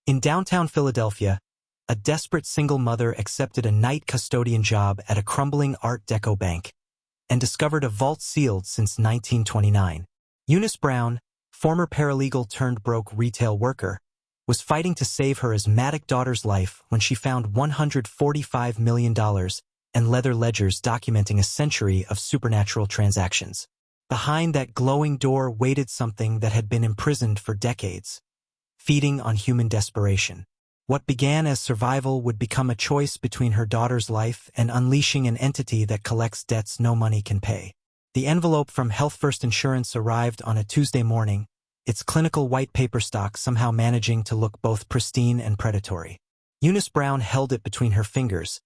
In downtown Philadelphia, a desperate single mother accepted a night custodian job at a crumbling Art Deco bank and discovered a vault sealed since 1929. Eunice Brown, former paralegal turned broke retail worker, was fighting to save her asthmatic daughter's life when she found $145 million and leather ledgers documenting a century of supernatural transactions. Behind that glowing door waited something that had been imprisoned for decades, feeding on human desperation. What began as survival would become a choice between her daughter's life and unleashing an entity that collects debts no money can pay. The envelope from HealthFirst Insurance arrived on a Tuesday morning, its clinical white paper stock somehow managing to look both pristine and predatory. Eunice Brown held it between her fingers,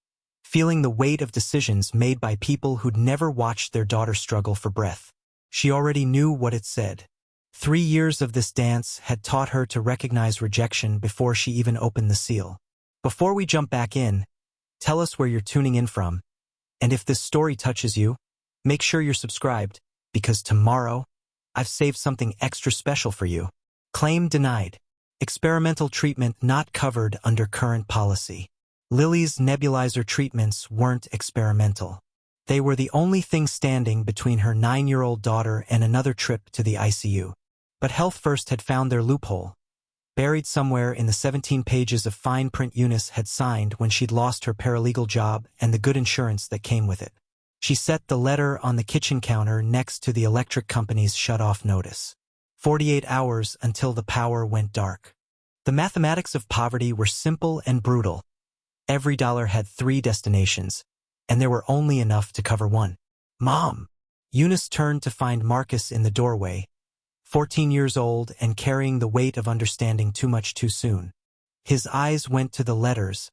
feeling the weight of decisions made by people who'd never watched their daughter struggle for breath. She already knew what it said. 3 years of this dance had taught her to recognize rejection before she even opened the seal. Before we jump back in, tell us where you're tuning in from, and if this story touches you, make sure you're subscribed, because tomorrow, I've saved something extra special for you. Claim denied. Experimental treatment not covered under current policy. Lily's nebulizer treatments weren't experimental. They were the only thing standing between her 9-year-old daughter and another trip to the ICU. But HealthFirst had found their loophole, buried somewhere in the 17 pages of fine print Eunice had signed when she'd lost her paralegal job and the good insurance that came with it. She set the letter on the kitchen counter next to the electric company's shut-off notice. 48 hours until the power went dark. The mathematics of poverty were simple and brutal. Every dollar had 3 destinations, and there were only enough to cover one. Mom! Eunice turned to find Marcus in the doorway, 14 years old and carrying the weight of understanding too much too soon. His eyes went to the letters,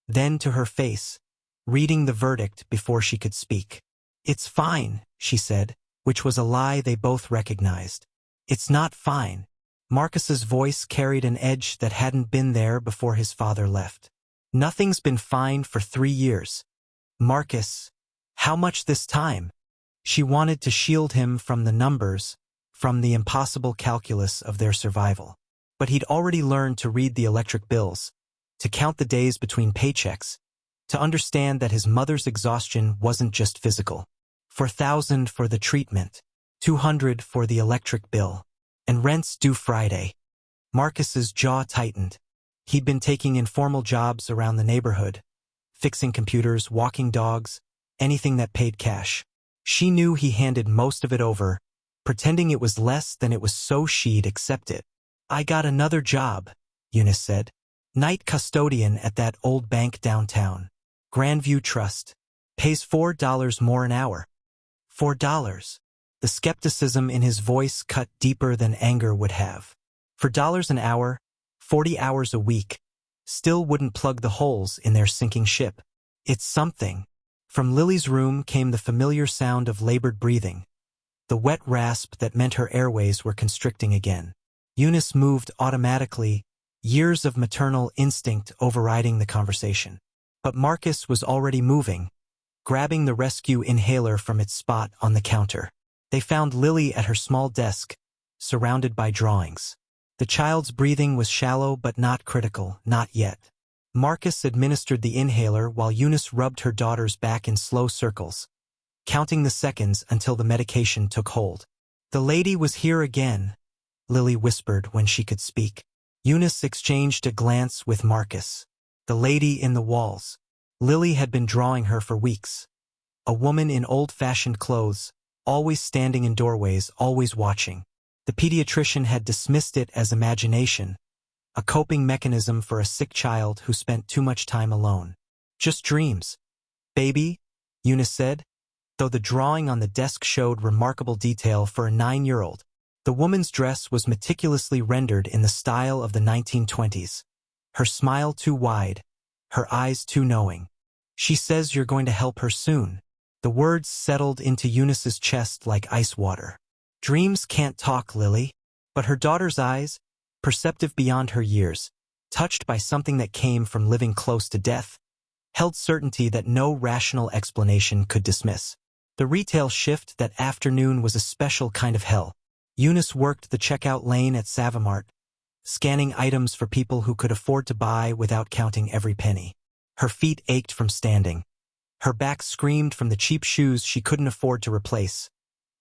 then to her face, reading the verdict before she could speak. "It's fine," she said, which was a lie they both recognized. "It's not fine." Marcus's voice carried an edge that hadn't been there before his father left. "Nothing's been fine for 3 years. Marcus, how much this time?" She wanted to shield him from the numbers, from the impossible calculus of their survival. But he'd already learned to read the electric bills, to count the days between paychecks, to understand that his mother's exhaustion wasn't just physical. 4,000 for the treatment, 200 for the electric bill, and rent's due Friday. Marcus's jaw tightened. He'd been taking informal jobs around the neighborhood, fixing computers, walking dogs, anything that paid cash. She knew he handed most of it over, pretending it was less than it was so she'd accept it. "I got another job," Eunice said. "Night custodian at that old bank downtown. Grandview Trust. Pays $4 more an hour." $4. The skepticism in his voice cut deeper than anger would have. $4 an hour, 40 hours a week, still wouldn't plug the holes in their sinking ship. "It's something." From Lily's room came the familiar sound of labored breathing, the wet rasp that meant her airways were constricting again. Eunice moved automatically, years of maternal instinct overriding the conversation. But Marcus was already moving, grabbing the rescue inhaler from its spot on the counter. They found Lily at her small desk, surrounded by drawings. The child's breathing was shallow but not critical, not yet. Marcus administered the inhaler while Eunice rubbed her daughter's back in slow circles, counting the seconds until the medication took hold. "The lady was here again," Lily whispered when she could speak. Eunice exchanged a glance with Marcus. The lady in the walls. Lily had been drawing her for weeks. A woman in old-fashioned clothes, always standing in doorways, always watching. The pediatrician had dismissed it as imagination, a coping mechanism for a sick child who spent too much time alone. "Just dreams, baby," Eunice said, though the drawing on the desk showed remarkable detail for a 9-year-old. The woman's dress was meticulously rendered in the style of the 1920s. Her smile too wide, her eyes too knowing. "She says you're going to help her soon." The words settled into Eunice's chest like ice water. "Dreams can't talk, Lily." But her daughter's eyes, perceptive beyond her years, touched by something that came from living close to death, held certainty that no rational explanation could dismiss. The retail shift that afternoon was a special kind of hell. Eunice worked the checkout lane at Savamart, scanning items for people who could afford to buy without counting every penny. Her feet ached from standing. Her back screamed from the cheap shoes she couldn't afford to replace,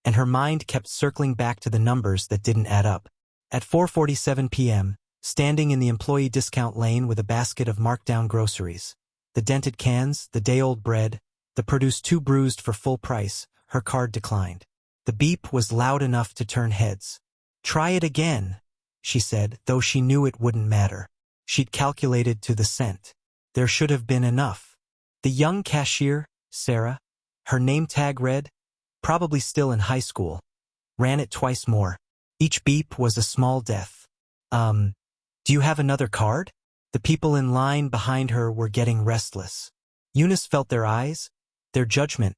and her mind kept circling back to the numbers that didn't add up. At 4:47 p.m., standing in the employee discount lane with a basket of marked-down groceries, the dented cans, the day-old bread, the produce too bruised for full price, her card declined. The beep was loud enough to turn heads. "Try it again," she said, though she knew it wouldn't matter. She'd calculated to the cent. There should have been enough. The young cashier, Sarah, her name tag read, probably still in high school, ran it twice more. Each beep was a small death. Do you have another card?" The people in line behind her were getting restless. Eunice felt their eyes, their judgment,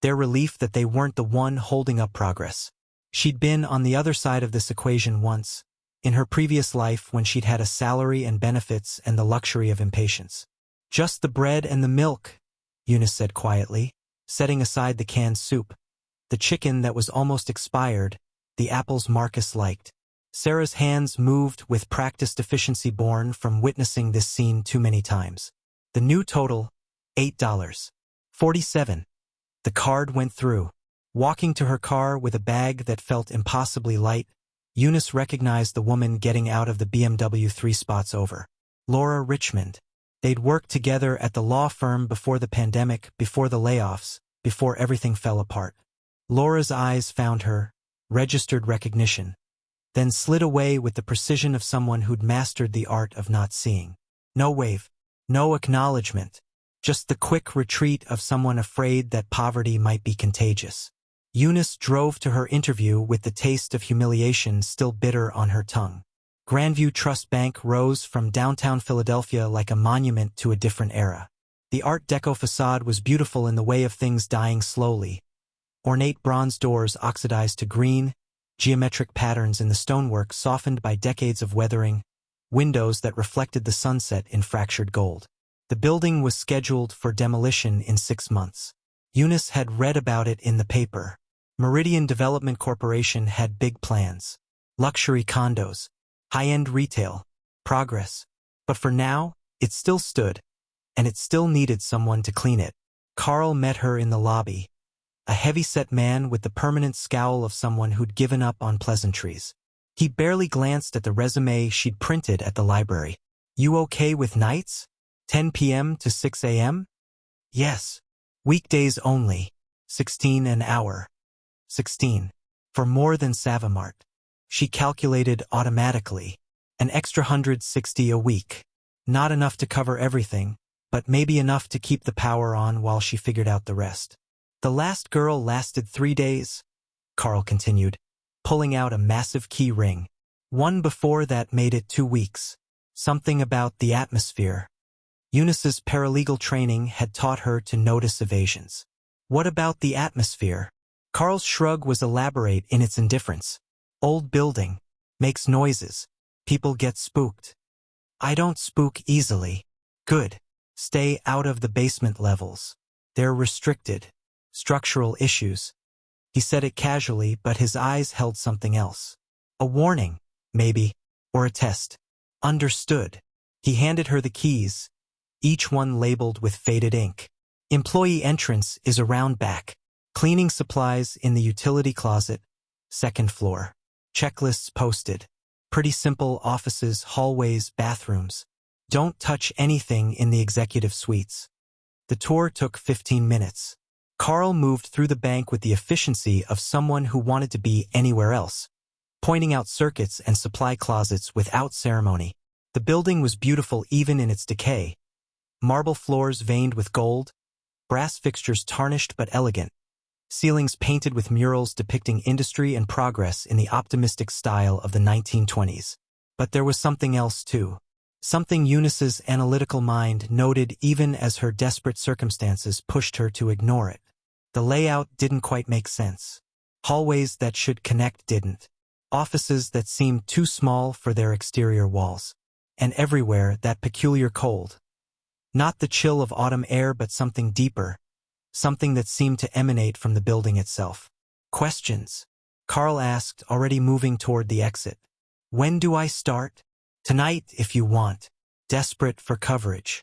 their relief that they weren't the one holding up progress. She'd been on the other side of this equation once, in her previous life when she'd had a salary and benefits and the luxury of impatience. "Just the bread and the milk," Eunice said quietly, setting aside the canned soup, the chicken that was almost expired, the apples Marcus liked. Sarah's hands moved with practiced efficiency born from witnessing this scene too many times. The new total, $8.47. The card went through. Walking to her car with a bag that felt impossibly light, Eunice recognized the woman getting out of the BMW 3 spots over. Laura Richmond. They'd worked together at the law firm before the pandemic, before the layoffs, before everything fell apart. Laura's eyes found her, registered recognition, then slid away with the precision of someone who'd mastered the art of not seeing. No wave, no acknowledgement, just the quick retreat of someone afraid that poverty might be contagious. Eunice drove to her interview with the taste of humiliation still bitter on her tongue. Grandview Trust Bank rose from downtown Philadelphia like a monument to a different era. The Art Deco facade was beautiful in the way of things dying slowly. Ornate bronze doors oxidized to green, geometric patterns in the stonework softened by decades of weathering, windows that reflected the sunset in fractured gold. The building was scheduled for demolition in 6 months. Eunice had read about it in the paper. Meridian Development Corporation had big plans. Luxury condos, high-end retail, progress. But for now, it still stood, and it still needed someone to clean it. Carl met her in the lobby, a heavy-set man with the permanent scowl of someone who'd given up on pleasantries. He barely glanced at the resume she'd printed at the library. "You okay with nights? 10 p.m. to 6 a.m.? "Yes. Weekdays only. 16 an hour. 16. For more than Savamart." She calculated automatically. An extra $160 a week. Not enough to cover everything, but maybe enough to keep the power on while she figured out the rest. "The last girl lasted 3 days," Carl continued, pulling out a massive key ring. "One before that made it 2 weeks. Something about the atmosphere." Eunice's paralegal training had taught her to notice evasions. "What about the atmosphere?" Carl's shrug was elaborate in its indifference. "Old building. Makes noises. People get spooked." "I don't spook easily." "Good. Stay out of the basement levels. They're restricted. Structural issues." He said it casually, but his eyes held something else. "A warning, maybe, or a test." "Understood." He handed her the keys, each one labeled with faded ink. "Employee entrance is around back. Cleaning supplies in the utility closet, 2nd floor. Checklists posted. Pretty simple offices, hallways, bathrooms. Don't touch anything in the executive suites." The tour took 15 minutes. Carl moved through the bank with the efficiency of someone who wanted to be anywhere else, pointing out circuits and supply closets without ceremony. The building was beautiful even in its decay. Marble floors veined with gold, brass fixtures tarnished but elegant, ceilings painted with murals depicting industry and progress in the optimistic style of the 1920s. But there was something else too. Something Eunice's analytical mind noted even as her desperate circumstances pushed her to ignore it. The layout didn't quite make sense. Hallways that should connect didn't. Offices that seemed too small for their exterior walls. And everywhere that peculiar cold. Not the chill of autumn air but something deeper. Something that seemed to emanate from the building itself. "Questions?" Carl asked, already moving toward the exit. "When do I start?" Tonight, if you want. Desperate for coverage.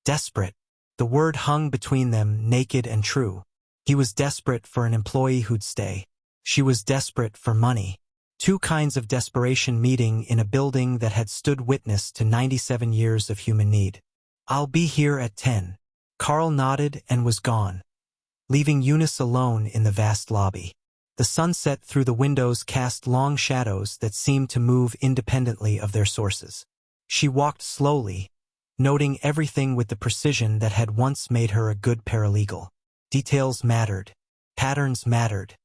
Desperate. The word hung between them, naked and true. He was desperate for an employee who'd stay. She was desperate for money. Two kinds of desperation meeting in a building that had stood witness to 97 years of human need. "I'll be here at 10. Carl nodded and was gone, leaving Eunice alone in the vast lobby. The sunset through the windows cast long shadows that seemed to move independently of their sources. She walked slowly, noting everything with the precision that had once made her a good paralegal. Details mattered. Patterns mattered.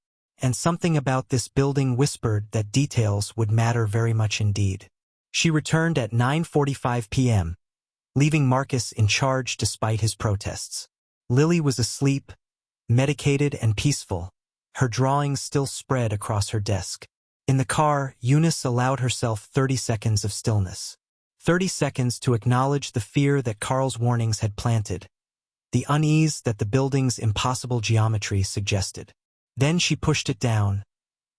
And something about this building whispered that details would matter very much indeed. She returned at 9:45 p.m., leaving Marcus in charge despite his protests. Lily was asleep, medicated and peaceful, her drawings still spread across her desk. In the car, Eunice allowed herself 30 seconds of stillness. 30 seconds to acknowledge the fear that Carl's warnings had planted, the unease that the building's impossible geometry suggested. Then she pushed it down,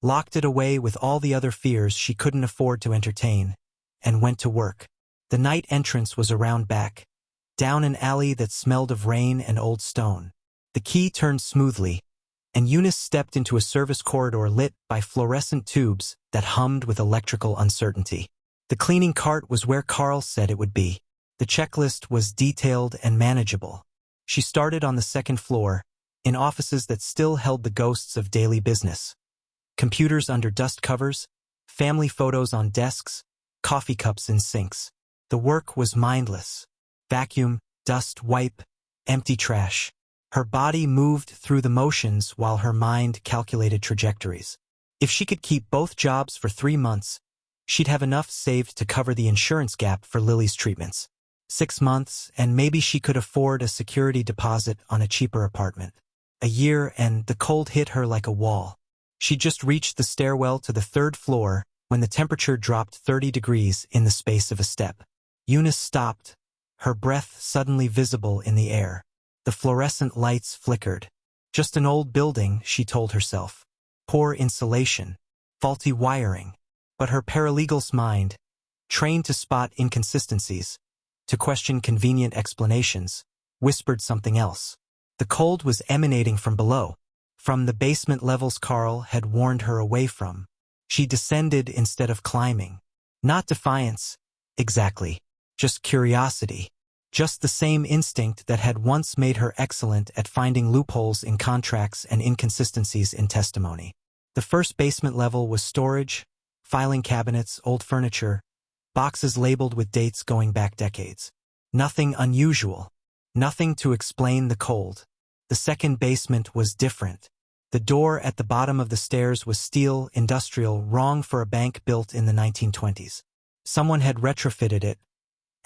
locked it away with all the other fears she couldn't afford to entertain, and went to work. The night entrance was around back, down an alley that smelled of rain and old stone. The key turned smoothly, and Eunice stepped into a service corridor lit by fluorescent tubes that hummed with electrical uncertainty. The cleaning cart was where Carl said it would be. The checklist was detailed and manageable. She started on the second floor, in offices that still held the ghosts of daily business. Computers under dust covers, family photos on desks, coffee cups in sinks. The work was mindless. Vacuum, dust, wipe, empty trash. Her body moved through the motions while her mind calculated trajectories. If she could keep both jobs for 3 months, she'd have enough saved to cover the insurance gap for Lily's treatments. 6 months, and maybe she could afford a security deposit on a cheaper apartment. A year, and the cold hit her like a wall. She just reached the stairwell to the 3rd floor when the temperature dropped 30 degrees in the space of a step. Eunice stopped, her breath suddenly visible in the air. The fluorescent lights flickered. Just an old building, she told herself. Poor insulation, faulty wiring. But her paralegal's mind, trained to spot inconsistencies, to question convenient explanations, whispered something else. The cold was emanating from below, from the basement levels Carl had warned her away from. She descended instead of climbing. Not defiance, exactly, just curiosity. Just the same instinct that had once made her excellent at finding loopholes in contracts and inconsistencies in testimony. The first basement level was storage, filing cabinets, old furniture, boxes labeled with dates going back decades. Nothing unusual. Nothing to explain the cold. The second basement was different. The door at the bottom of the stairs was steel, industrial, wrong for a bank built in the 1920s. Someone had retrofitted it,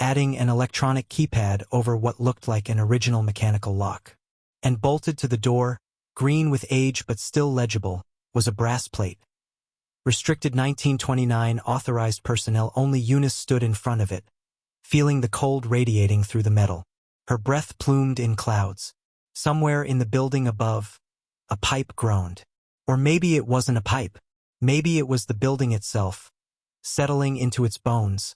adding an electronic keypad over what looked like an original mechanical lock. And bolted to the door, green with age but still legible, was a brass plate. Restricted 1929, authorized personnel only. Eunice stood in front of it, feeling the cold radiating through the metal. Her breath plumed in clouds. Somewhere in the building above, a pipe groaned. Or maybe it wasn't a pipe. Maybe it was the building itself, settling into its bones,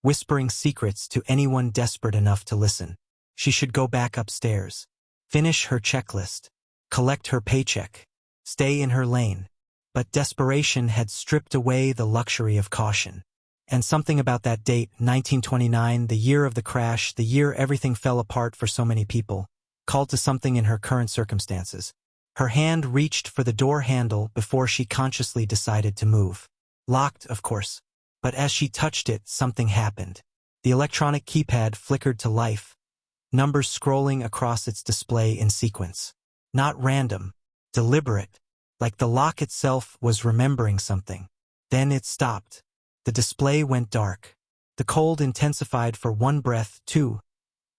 whispering secrets to anyone desperate enough to listen. She should go back upstairs, finish her checklist, collect her paycheck, stay in her lane. But desperation had stripped away the luxury of caution. And something about that date, 1929, the year of the crash, the year everything fell apart for so many people, called to something in her current circumstances. Her hand reached for the door handle before she consciously decided to move. Locked, of course. But as she touched it, something happened. The electronic keypad flickered to life, numbers scrolling across its display in sequence. Not random, deliberate, like the lock itself was remembering something. Then it stopped. The display went dark. The cold intensified for one breath, two,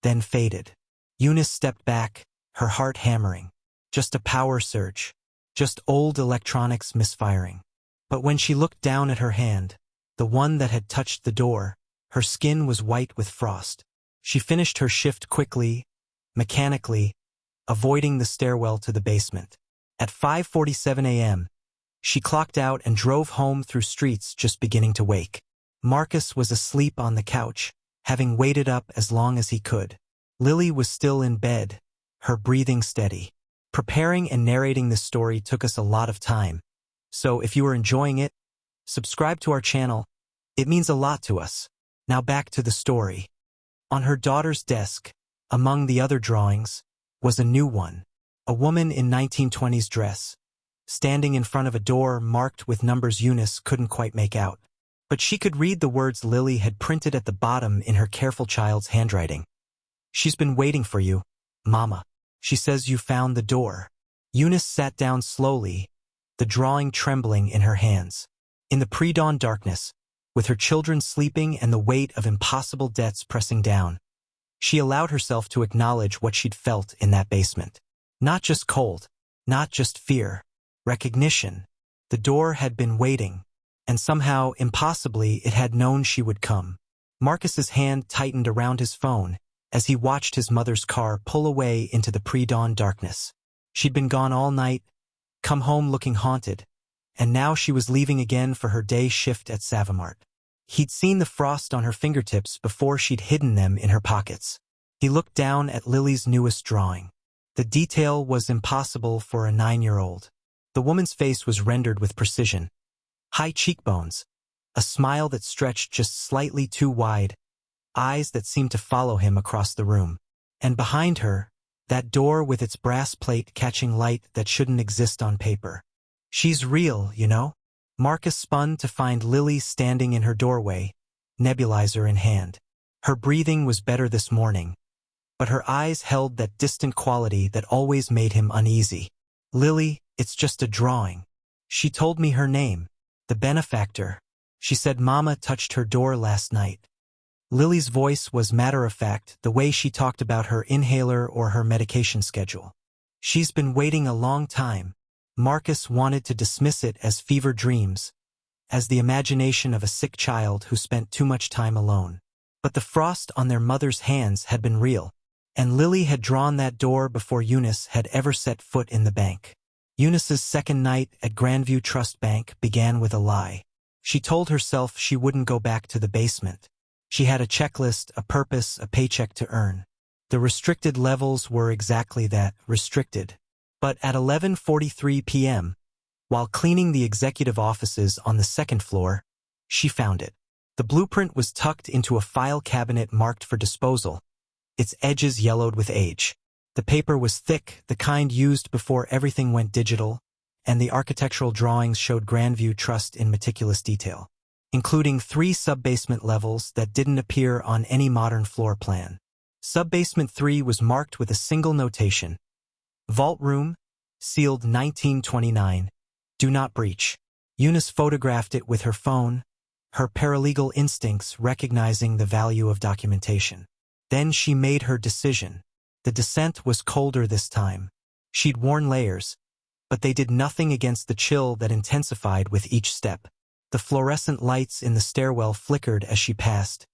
then faded. Eunice stepped back, her heart hammering. Just a power surge. Just old electronics misfiring. But when she looked down at her hand, the one that had touched the door, her skin was white with frost. She finished her shift quickly, mechanically, avoiding the stairwell to the basement. At 5:47 a.m., she clocked out and drove home through streets just beginning to wake. Marcus was asleep on the couch, having waited up as long as he could. Lily was still in bed, her breathing steady. Preparing and narrating this story took us a lot of time, so if you are enjoying it, subscribe to our channel. It means a lot to us. Now back to the story. On her daughter's desk, among the other drawings, was a new one. A woman in 1920s dress, standing in front of a door marked with numbers Eunice couldn't quite make out. But she could read the words Lily had printed at the bottom in her careful child's handwriting. "She's been waiting for you, Mama. She says you found the door." Eunice sat down slowly, the drawing trembling in her hands. In the pre-dawn darkness, with her children sleeping and the weight of impossible debts pressing down, she allowed herself to acknowledge what she'd felt in that basement. Not just cold, not just fear, recognition. The door had been waiting, and somehow, impossibly, it had known she would come. Marcus's hand tightened around his phone as he watched his mother's car pull away into the pre-dawn darkness. She'd been gone all night, come home looking haunted, and now she was leaving again for her day shift at Savamart. He'd seen the frost on her fingertips before she'd hidden them in her pockets. He looked down at Lily's newest drawing. The detail was impossible for a 9-year-old. The woman's face was rendered with precision. High cheekbones, a smile that stretched just slightly too wide, eyes that seemed to follow him across the room. And behind her, that door with its brass plate catching light that shouldn't exist on paper. "She's real, you know?" Marcus spun to find Lily standing in her doorway, nebulizer in hand. Her breathing was better this morning, but her eyes held that distant quality that always made him uneasy. "Lily, it's just a drawing. She told me her name, the benefactor. She said Mama touched her door last night." Lily's voice was matter-of-fact, the way she talked about her inhaler or her medication schedule. "She's been waiting a long time." Marcus wanted to dismiss it as fever dreams, as the imagination of a sick child who spent too much time alone. But the frost on their mother's hands had been real, and Lily had drawn that door before Eunice had ever set foot in the bank. Eunice's second night at Grandview Trust Bank began with a lie. She told herself she wouldn't go back to the basement. She had a checklist, a purpose, a paycheck to earn. The restricted levels were exactly that, restricted. But at 11:43 p.m., while cleaning the executive offices on the second floor, she found it. The blueprint was tucked into a file cabinet marked for disposal, its edges yellowed with age. The paper was thick, the kind used before everything went digital, and the architectural drawings showed Grandview Trust in meticulous detail, including 3 sub-basement levels that didn't appear on any modern floor plan. Sub-basement 3 was marked with a single notation: Vault Room, sealed 1929, do not breach. Eunice photographed it with her phone, her paralegal instincts recognizing the value of documentation. Then she made her decision. The descent was colder this time. She'd worn layers, but they did nothing against the chill that intensified with each step. The fluorescent lights in the stairwell flickered as she passed,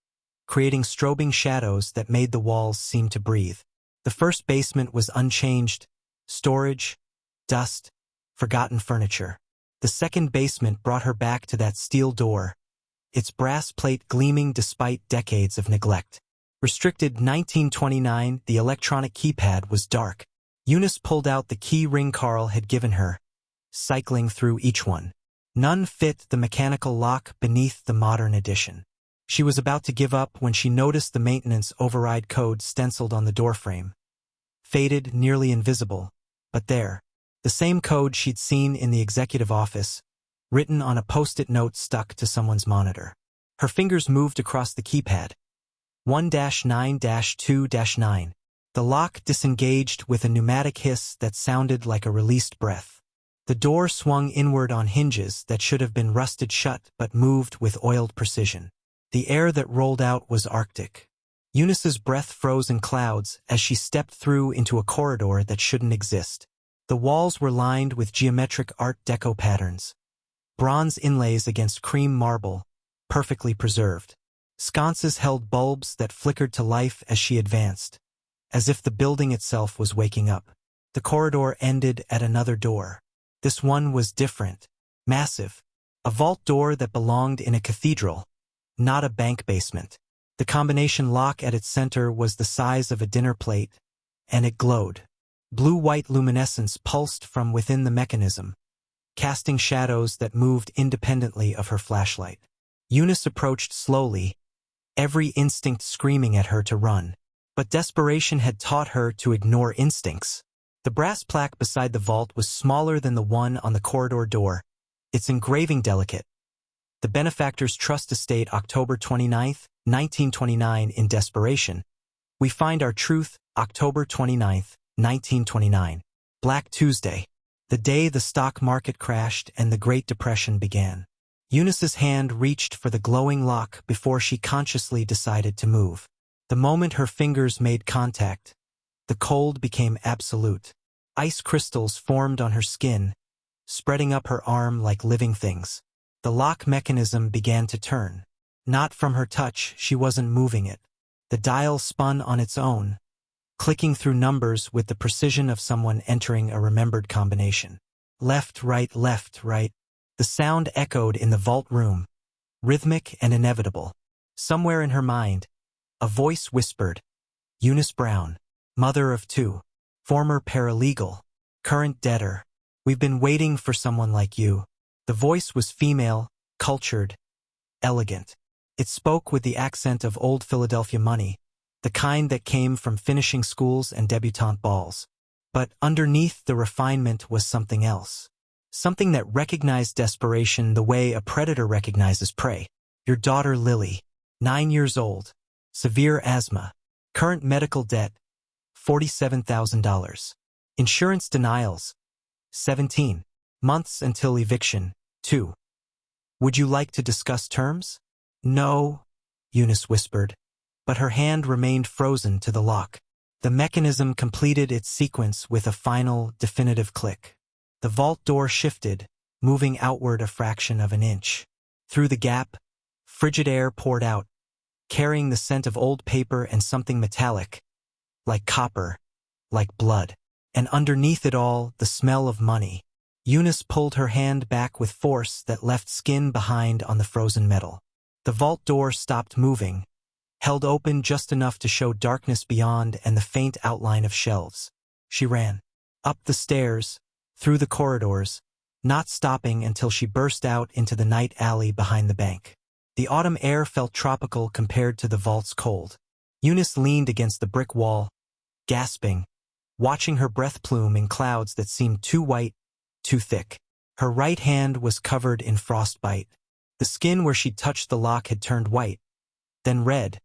creating strobing shadows that made the walls seem to breathe. The first basement was unchanged: storage, dust, forgotten furniture. The second basement brought her back to that steel door, its brass plate gleaming despite decades of neglect. Restricted 1929, the electronic keypad was dark. Eunice pulled out the key ring Carl had given her, cycling through each one. None fit the mechanical lock beneath the modern edition. She was about to give up when she noticed the maintenance override code stenciled on the doorframe. Faded, nearly invisible, but there. The same code she'd seen in the executive office, written on a post-it note stuck to someone's monitor. Her fingers moved across the keypad. 1-9-2-9. The lock disengaged with a pneumatic hiss that sounded like a released breath. The door swung inward on hinges that should have been rusted shut but moved with oiled precision. The air that rolled out was arctic. Eunice's breath froze in clouds as she stepped through into a corridor that shouldn't exist. The walls were lined with geometric Art Deco patterns. Bronze inlays against cream marble, perfectly preserved. Sconces held bulbs that flickered to life as she advanced, as if the building itself was waking up. The corridor ended at another door. This one was different, massive, a vault door that belonged in a cathedral, not a bank basement. The combination lock at its center was the size of a dinner plate, and it glowed. Blue-white luminescence pulsed from within the mechanism, casting shadows that moved independently of her flashlight. Eunice approached slowly, every instinct screaming at her to run. But desperation had taught her to ignore instincts. The brass plaque beside the vault was smaller than the one on the corridor door, its engraving delicate. The Benefactors Trust Estate, October 29, 1929. In desperation, we find our truth, October 29, 1929. Black Tuesday, the day the stock market crashed and the Great Depression began. Eunice's hand reached for the glowing lock before she consciously decided to move. The moment her fingers made contact, the cold became absolute. Ice crystals formed on her skin, spreading up her arm like living things. The lock mechanism began to turn. Not from her touch, she wasn't moving it. The dial spun on its own, clicking through numbers with the precision of someone entering a remembered combination. Left, right, left, right. The sound echoed in the vault room, rhythmic and inevitable. Somewhere in her mind, a voice whispered, "Eunice Brown, mother of two, former paralegal, current debtor. We've been waiting for someone like you." The voice was female, cultured, elegant. It spoke with the accent of old Philadelphia money, the kind that came from finishing schools and debutante balls. But underneath the refinement was something else. Something that recognized desperation the way a predator recognizes prey. "Your daughter Lily, 9 years old. Severe asthma. Current medical debt, $47,000. Insurance denials, 17 months until eviction, 2. Would you like to discuss terms?" "No," Eunice whispered, but her hand remained frozen to the lock. The mechanism completed its sequence with a final, definitive click. The vault door shifted, moving outward a fraction of an inch. Through the gap, frigid air poured out, carrying the scent of old paper and something metallic, like copper, like blood. And underneath it all, the smell of money. Eunice pulled her hand back with force that left skin behind on the frozen metal. The vault door stopped moving, held open just enough to show darkness beyond and the faint outline of shelves. She ran. Up the stairs, through the corridors, not stopping until she burst out into the night alley behind the bank. The autumn air felt tropical compared to the vault's cold. Eunice leaned against the brick wall, gasping, watching her breath plume in clouds that seemed too white, too thick. Her right hand was covered in frostbite. The skin where she'd touched the lock had turned white, then red,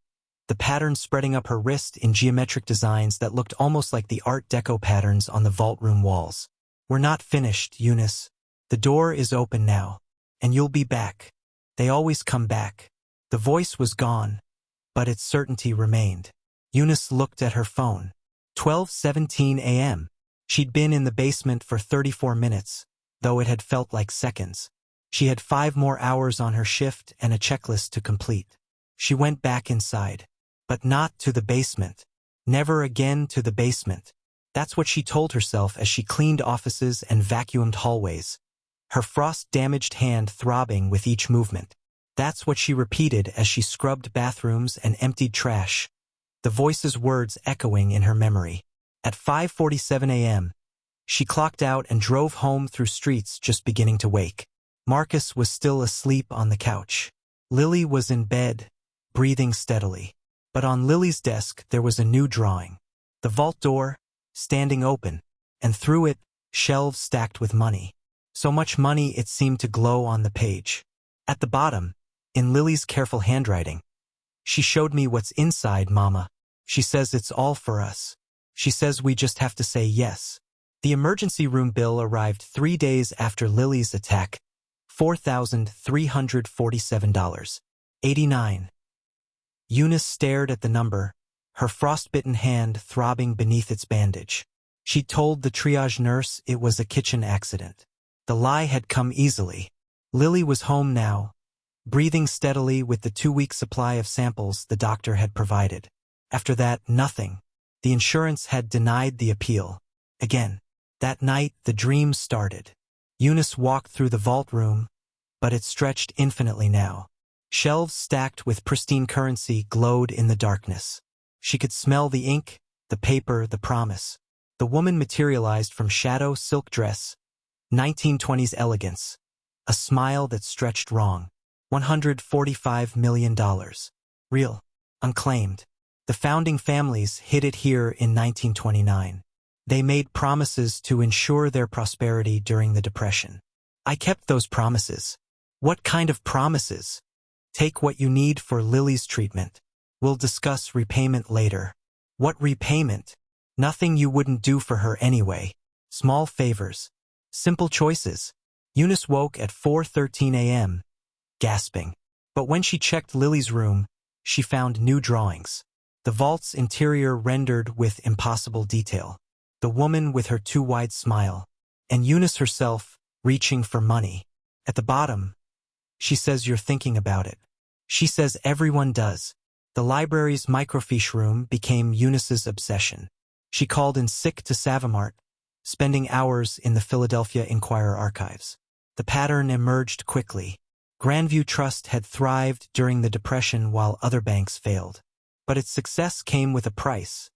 the pattern spreading up her wrist in geometric designs that looked almost like the Art Deco patterns on the vault room walls. "We're not finished, Eunice. The door is open now, and you'll be back. They always come back." The voice was gone, but its certainty remained. Eunice looked at her phone. 12:17 a.m. She'd been in the basement for 34 minutes, though it had felt like seconds. She had 5 more hours on her shift and a checklist to complete. She went back inside, but not to the basement. Never again to the basement. That's what she told herself as she cleaned offices and vacuumed hallways, her frost-damaged hand throbbing with each movement. That's what she repeated as she scrubbed bathrooms and emptied trash, the voice's words echoing in her memory. At 5:47 a.m., she clocked out and drove home through streets just beginning to wake. Marcus was still asleep on the couch. Lily was in bed, breathing steadily. But on Lily's desk there was a new drawing. The vault door, standing open, and through it, shelves stacked with money. So much money it seemed to glow on the page. At the bottom, in Lily's careful handwriting, "She showed me what's inside, Mama. She says it's all for us. She says we just have to say yes." The emergency room bill arrived 3 days after Lily's attack, $4,347.89. Eunice stared at the number, her frostbitten hand throbbing beneath its bandage. She told the triage nurse it was a kitchen accident. The lie had come easily. Lily was home now, breathing steadily with the 2-week supply of samples the doctor had provided. After that, nothing. The insurance had denied the appeal. Again. That night, the dream started. Eunice walked through the vault room, but it stretched infinitely now. Shelves stacked with pristine currency glowed in the darkness. She could smell the ink, the paper, the promise. The woman materialized from shadow silk dress, 1920s elegance, a smile that stretched wrong. $145 million. Real. Unclaimed. The founding families hid it here in 1929. They made promises to ensure their prosperity during the Depression. I kept those promises. What kind of promises? Take what you need for Lily's treatment. We'll discuss repayment later. What repayment? Nothing you wouldn't do for her anyway. Small favors. Simple choices. Eunice woke at 4:13 a.m., gasping. But when she checked Lily's room, she found new drawings. The vault's interior rendered with impossible detail. The woman with her too wide smile. And Eunice herself, reaching for money. At the bottom, she says you're thinking about it. She says everyone does. The library's microfiche room became Eunice's obsession. She called in sick to Savamart, spending hours in the Philadelphia Inquirer archives. The pattern emerged quickly. Grandview Trust had thrived during the Depression while other banks failed. But its success came with a price.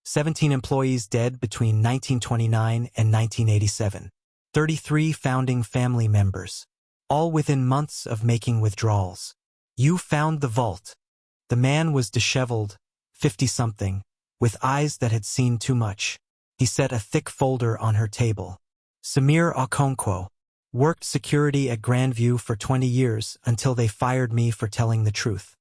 17 employees dead between 1929 and 1987. 33 founding family members. All within months of making withdrawals. You found the vault. The man was disheveled, 50-something, with eyes that had seen too much. He set a thick folder on her table. Samir Okonkwo. Worked security at Grandview for 20 years until they fired me for telling the truth.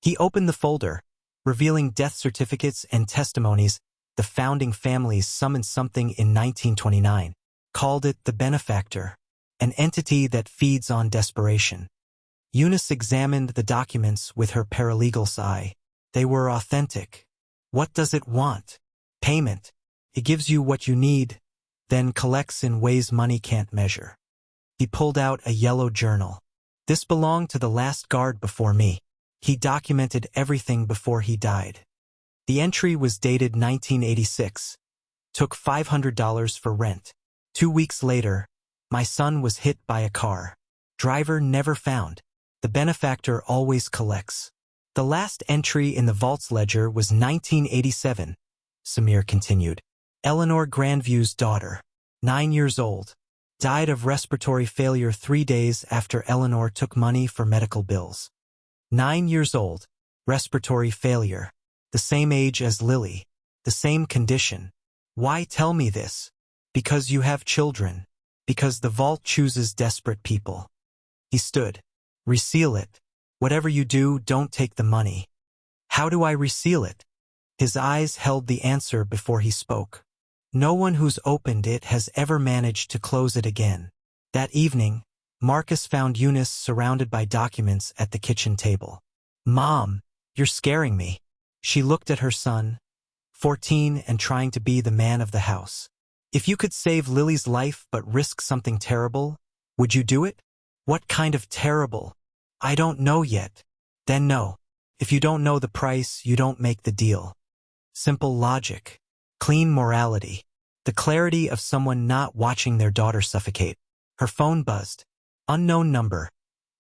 He opened the folder, revealing death certificates and testimonies. The founding families summoned something in 1929, called it the benefactor, an entity that feeds on desperation. Eunice examined the documents with her paralegal's eye. They were authentic. What does it want? Payment. It gives you what you need, then collects in ways money can't measure. He pulled out a yellow journal. This belonged to the last guard before me. He documented everything before he died. The entry was dated 1986. Took $500 for rent. 2 weeks later, my son was hit by a car. Driver never found. The benefactor always collects. The last entry in the vault's ledger was 1987, Samir continued. Eleanor Grandview's daughter, 9 years old, died of respiratory failure 3 days after Eleanor took money for medical bills. 9 years old, respiratory failure, the same age as Lily, the same condition. Why tell me this? Because you have children. Because the vault chooses desperate people. He stood. Reseal it. Whatever you do, don't take the money. How do I reseal it? His eyes held the answer before he spoke. No one who's opened it has ever managed to close it again. That evening, Marcus found Eunice surrounded by documents at the kitchen table. Mom, you're scaring me. She looked at her son, 14 and trying to be the man of the house. If you could save Lily's life but risk something terrible, would you do it? What kind of terrible? I don't know yet. Then no. If you don't know the price, you don't make the deal. Simple logic. Clean morality. The clarity of someone not watching their daughter suffocate. Her phone buzzed. Unknown number.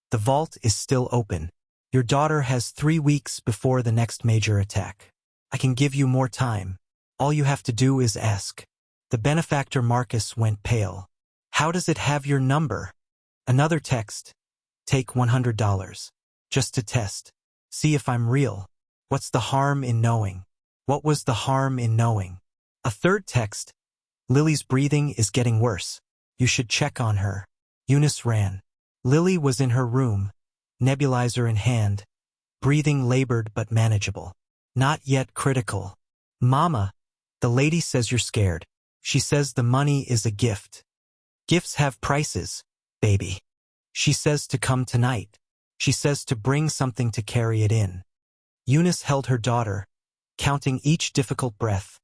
The vault is still open. Your daughter has 3 weeks before the next major attack. I can give you more time. All you have to do is ask. The benefactor Marcus went pale. How does it have your number? Another text. Take $100. Just to test. See if I'm real. What's the harm in knowing? What was the harm in knowing? A third text. Lily's breathing is getting worse. You should check on her. Eunice ran. Lily was in her room, nebulizer in hand, breathing labored but manageable. Not yet critical. Mama, the lady says you're scared. She says the money is a gift. Gifts have prices, baby. She says to come tonight. She says to bring something to carry it in. Eunice held her daughter, counting each difficult breath,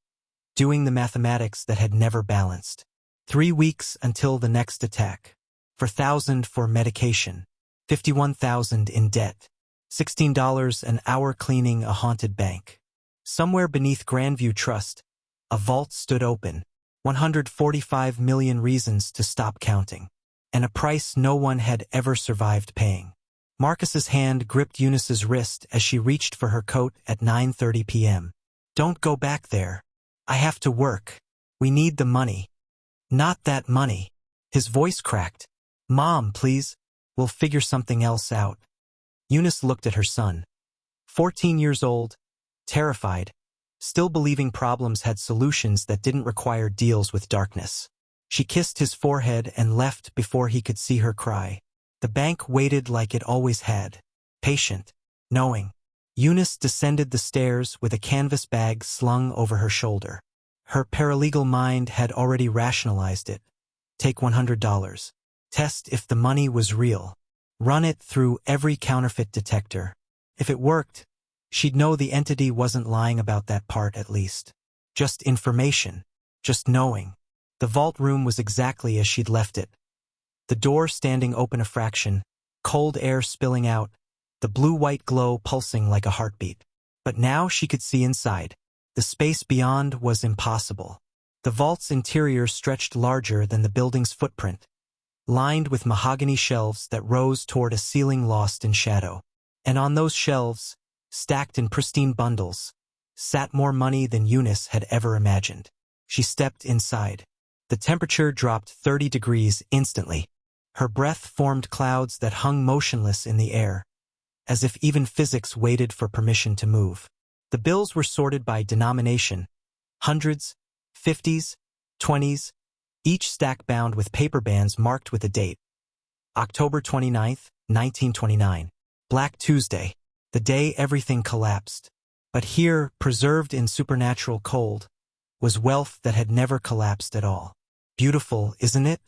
doing the mathematics that had never balanced. 3 weeks until the next attack. $4,000 for medication. $51,000 in debt. $16 an hour cleaning a haunted bank. Somewhere beneath Grandview Trust, a vault stood open. 145 million reasons to stop counting. And a price no one had ever survived paying. Marcus's hand gripped Eunice's wrist as she reached for her coat at 9:30 p.m. "Don't go back there. I have to work. We need the money." "Not that money." His voice cracked. "Mom, please. We'll figure something else out." Eunice looked at her son. 14 years old, terrified, still believing problems had solutions that didn't require deals with darkness. She kissed his forehead and left before he could see her cry. The bank waited like it always had, patient, knowing. Eunice descended the stairs with a canvas bag slung over her shoulder. Her paralegal mind had already rationalized it. Take $100. Test if the money was real. Run it through every counterfeit detector. If it worked, she'd know the entity wasn't lying about that part at least. Just information. Just knowing. The vault room was exactly as she'd left it. The door standing open a fraction, cold air spilling out, the blue-white glow pulsing like a heartbeat. But now she could see inside. The space beyond was impossible. The vault's interior stretched larger than the building's footprint, lined with mahogany shelves that rose toward a ceiling lost in shadow. And on those shelves, stacked in pristine bundles, sat more money than Eunice had ever imagined. She stepped inside. The temperature dropped 30 degrees instantly. Her breath formed clouds that hung motionless in the air, as if even physics waited for permission to move. The bills were sorted by denomination, hundreds, 50s, 20s, each stack bound with paper bands marked with a date. October 29th, 1929. Black Tuesday, the day everything collapsed. But here, preserved in supernatural cold, was wealth that had never collapsed at all. Beautiful, isn't it?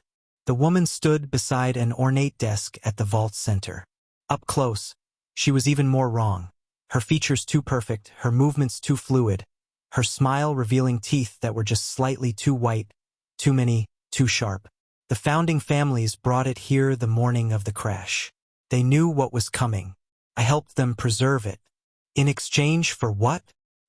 The woman stood beside an ornate desk at the vault's center. Up close, she was even more wrong. Her features too perfect, her movements too fluid, her smile revealing teeth that were just slightly too white, too many, too sharp. The founding families brought it here the morning of the crash. They knew what was coming. I helped them preserve it. In exchange for what?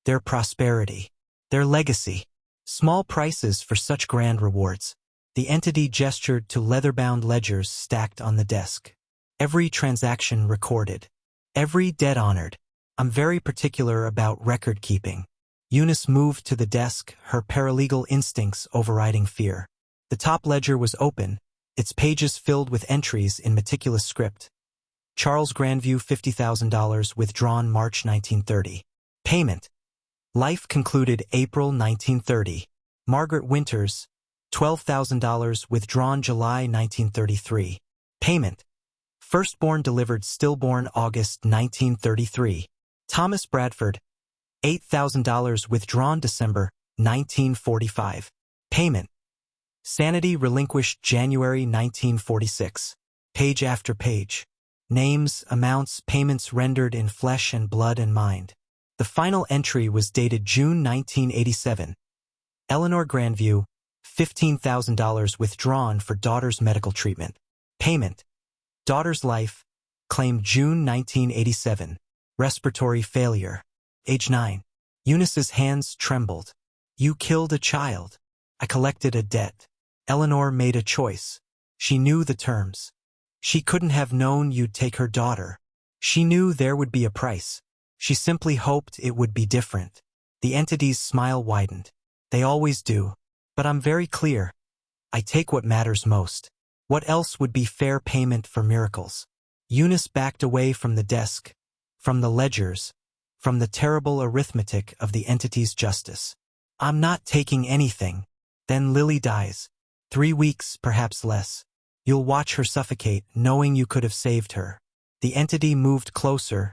Their prosperity. Their legacy. Small prices for such grand rewards. The entity gestured to leather-bound ledgers stacked on the desk. Every transaction recorded. Every debt honored. I'm very particular about record-keeping. Eunice moved to the desk, her paralegal instincts overriding fear. The top ledger was open, its pages filled with entries in meticulous script. Charles Grandview, $50,000 withdrawn March 1930. Payment. Life concluded April 1930. Margaret Winters, $12,000 withdrawn July 1933. Payment. Firstborn delivered stillborn August 1933. Thomas Bradford, $8,000 withdrawn December 1945. Payment. Sanity relinquished January 1946. Page after page. Names, amounts, payments rendered in flesh and blood and mind. The final entry was dated June 1987. Eleanor Grandview, $15,000 withdrawn for daughter's medical treatment. Payment. Daughter's life, claimed June 1987. Respiratory failure. Age 9. Eunice's hands trembled. You killed a child. I collected a debt. Eleanor made a choice. She knew the terms. She couldn't have known you'd take her daughter. She knew there would be a price. She simply hoped it would be different. The entity's smile widened. They always do. But I'm very clear. I take what matters most. What else would be fair payment for miracles? Eunice backed away from the desk, from the ledgers, from the terrible arithmetic of the entity's justice. I'm not taking anything. Then Lily dies. 3 weeks, perhaps less. You'll watch her suffocate, knowing you could have saved her. The entity moved closer,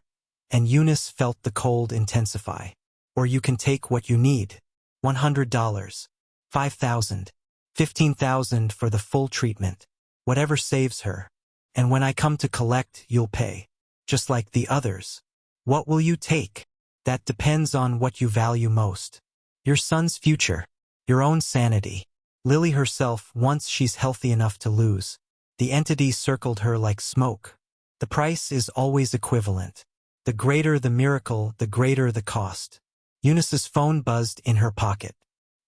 and Eunice felt the cold intensify. Or you can take what you need. $100, $5,000, $15,000 for the full treatment. Whatever saves her. And when I come to collect, you'll pay. Just like the others. What will you take? That depends on what you value most. Your son's future. Your own sanity. Lily herself, once she's healthy enough to lose. The entity circled her like smoke. The price is always equivalent. The greater the miracle, the greater the cost. Eunice's phone buzzed in her pocket.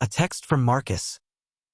A text from Marcus.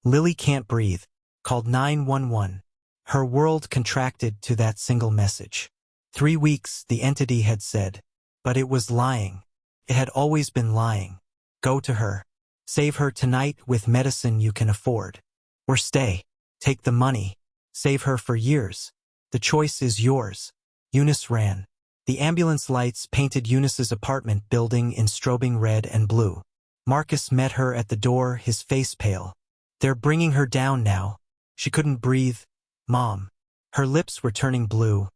Lily can't breathe. Called 911. Her world contracted to that single message. 3 weeks, the entity had said. But it was lying. It had always been lying. Go to her. Save her tonight with medicine you can afford. Or stay. Take the money. Save her for years. The choice is yours. Eunice ran. The ambulance lights painted Eunice's apartment building in strobing red and blue. Marcus met her at the door, his face pale. They're bringing her down now. She couldn't breathe. Mom. Her lips were turning blue.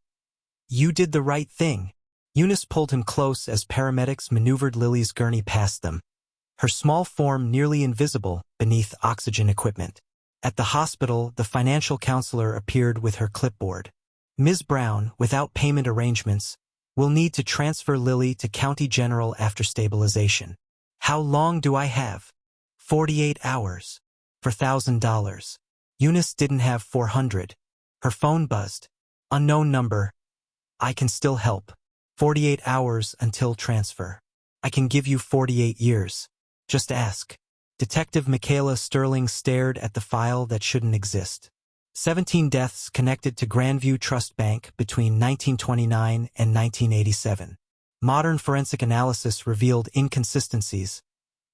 You did the right thing. Eunice pulled him close as paramedics maneuvered Lily's gurney past them, her small form nearly invisible beneath oxygen equipment. At the hospital, the financial counselor appeared with her clipboard. Ms. Brown, without payment arrangements, will need to transfer Lily to County General after stabilization. How long do I have? 48 hours. For $1,000. Eunice didn't have 400. Her phone buzzed. Unknown number. I can still help. 48 hours until transfer. I can give you 48 years. Just ask. Detective Michaela Sterling stared at the file that shouldn't exist. 17 deaths connected to Grandview Trust Bank between 1929 and 1987. Modern forensic analysis revealed inconsistencies,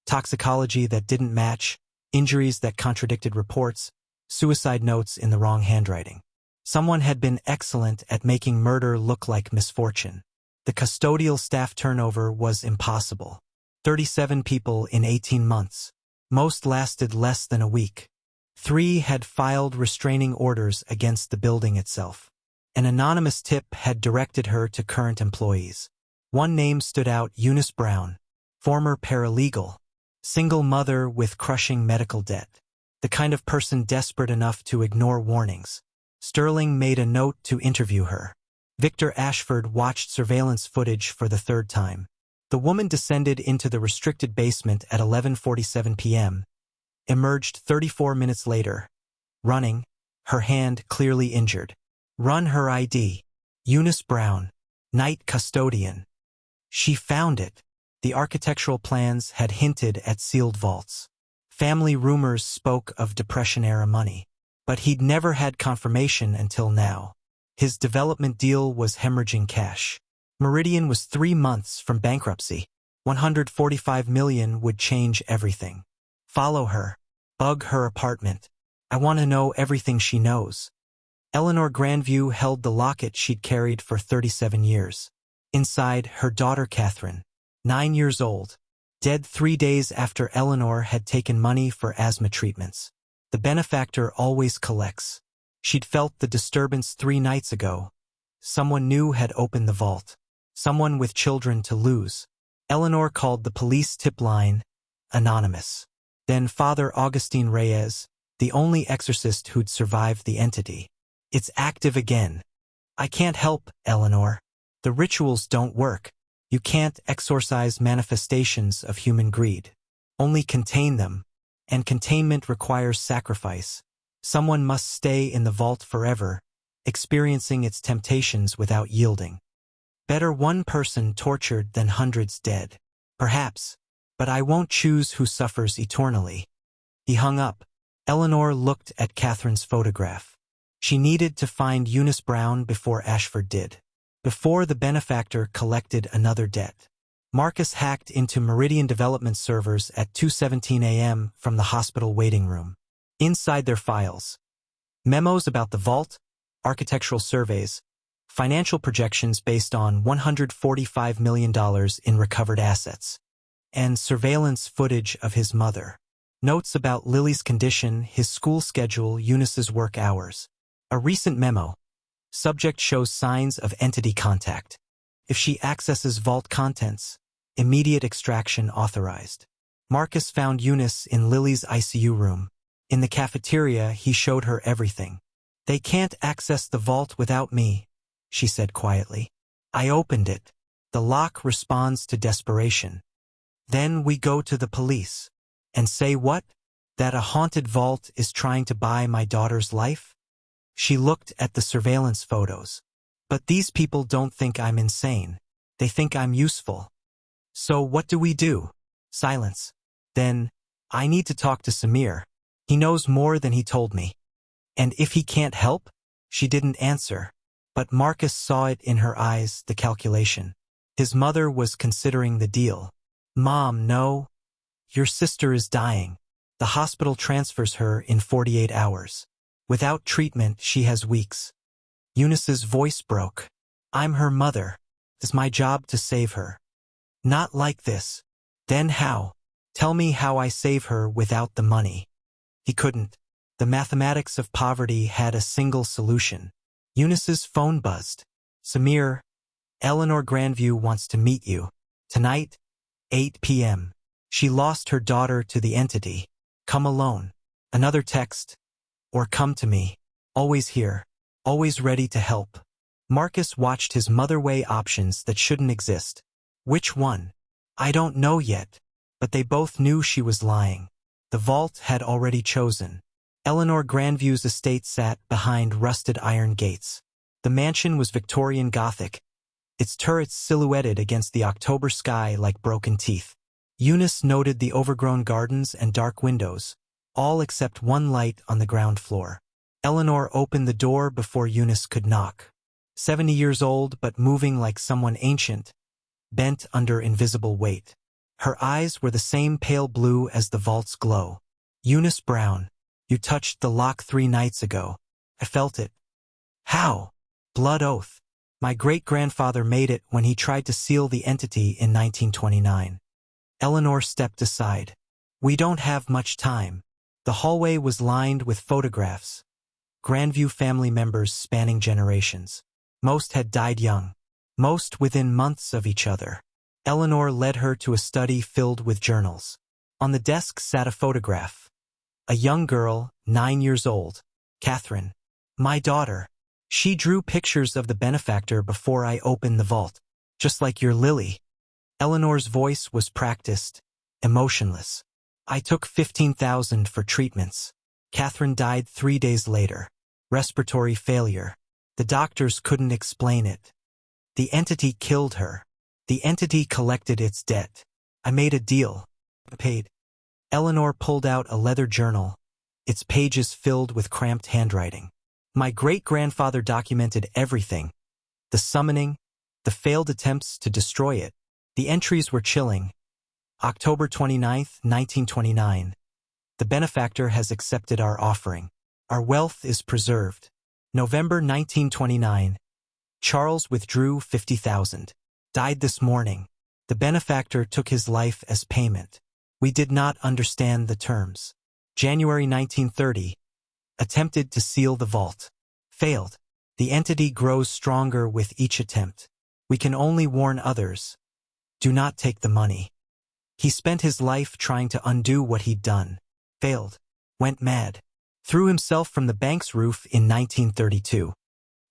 toxicology that didn't match, injuries that contradicted reports, suicide notes in the wrong handwriting. Someone had been excellent at making murder look like misfortune. The custodial staff turnover was impossible. 37 people in 18 months. Most lasted less than a week. 3 had filed restraining orders against the building itself. An anonymous tip had directed her to current employees. One name stood out: Eunice Brown, former paralegal, single mother with crushing medical debt, the kind of person desperate enough to ignore warnings. Sterling made a note to interview her. Victor Ashford watched surveillance footage for the 3rd time. The woman descended into the restricted basement at 11:47 p.m., emerged 34 minutes later, running, her hand clearly injured. Run her ID. Eunice Brown, night custodian. She found it. The architectural plans had hinted at sealed vaults. Family rumors spoke of Depression-era money. But he'd never had confirmation until now. His development deal was hemorrhaging cash. Meridian was 3 months from bankruptcy. $145 million would change everything. Follow her. Bug her apartment. I want to know everything she knows. Eleanor Grandview held the locket she'd carried for 37 years. Inside, her daughter Catherine, 9 years old, dead 3 days after Eleanor had taken money for asthma treatments. The benefactor always collects. She'd felt the disturbance 3 nights ago. Someone new had opened the vault. Someone with children to lose. Eleanor called the police tip line, anonymous. Then Father Augustine Reyes, the only exorcist who'd survived the entity. It's active again. I can't help, Eleanor. The rituals don't work. You can't exorcise manifestations of human greed. Only contain them. And containment requires sacrifice. Someone must stay in the vault forever, experiencing its temptations without yielding. Better one person tortured than hundreds dead. Perhaps. But I won't choose who suffers eternally. He hung up. Eleanor looked at Catherine's photograph. She needed to find Eunice Brown before Ashford did. Before the benefactor collected another debt. Marcus hacked into Meridian Development servers at 2:17 a.m. from the hospital waiting room. Inside their files, memos about the vault, architectural surveys, financial projections based on $145 million in recovered assets, and surveillance footage of his mother. Notes about Lily's condition, his school schedule, Eunice's work hours. A recent memo. Subject shows signs of entity contact. If she accesses vault contents, immediate extraction authorized. Marcus found Eunice in Lily's ICU room. In the cafeteria, he showed her everything. They can't access the vault without me, she said quietly. I opened it. The lock responds to desperation. Then we go to the police. And say what? That a haunted vault is trying to buy my daughter's life? She looked at the surveillance photos. But these people don't think I'm insane. They think I'm useful. So what do we do? Silence. Then, I need to talk to Samir. He knows more than he told me. And if he can't help? She didn't answer. But Marcus saw it in her eyes, the calculation. His mother was considering the deal. "Mom, no. Your sister is dying. The hospital transfers her in 48 hours. Without treatment, she has weeks." Eunice's voice broke. "I'm her mother. It's my job to save her." "Not like this." "Then how? Tell me how I save her without the money." He couldn't. The mathematics of poverty had a single solution. Eunice's phone buzzed. "Samir, Eleanor Grandview wants to meet you. Tonight, 8 p.m. She lost her daughter to the entity. Come alone." Another text. "Or come to me. Always here. Always ready to help." Marcus watched his mother weigh options that shouldn't exist. Which one? "I don't know yet." But they both knew she was lying. The vault had already chosen. Eleanor Grandview's estate sat behind rusted iron gates. The mansion was Victorian Gothic, its turrets silhouetted against the October sky like broken teeth. Eunice noted the overgrown gardens and dark windows, all except one light on the ground floor. Eleanor opened the door before Eunice could knock. 70 years old but moving like someone ancient, bent under invisible weight. Her eyes were the same pale blue as the vault's glow. "Eunice Brown, you touched the lock 3 nights ago. I felt it." "How?" "Blood oath. My great-grandfather made it when he tried to seal the entity in 1929. Eleanor stepped aside. "We don't have much time." The hallway was lined with photographs. Grandview family members spanning generations. Most had died young. Most within months of each other. Eleanor led her to a study filled with journals. On the desk sat a photograph. A young girl, 9 years old. "Catherine. My daughter. She drew pictures of the benefactor before I opened the vault. Just like your Lily." Eleanor's voice was practiced, emotionless. "I took $15,000 for treatments. Catherine died 3 days later. Respiratory failure. The doctors couldn't explain it. The entity killed her. The entity collected its debt. I made a deal. Paid." Eleanor pulled out a leather journal, its pages filled with cramped handwriting. "My great-grandfather documented everything. The summoning, the failed attempts to destroy it. The entries were chilling. October 29th, 1929. The benefactor has accepted our offering. Our wealth is preserved. November 1929. Charles withdrew 50,000. Died this morning. The benefactor took his life as payment. We did not understand the terms. January 1930. Attempted to seal the vault. Failed. The entity grows stronger with each attempt. We can only warn others. Do not take the money." He spent his life trying to undo what he'd done. Failed. Went mad. Threw himself from the bank's roof in 1932.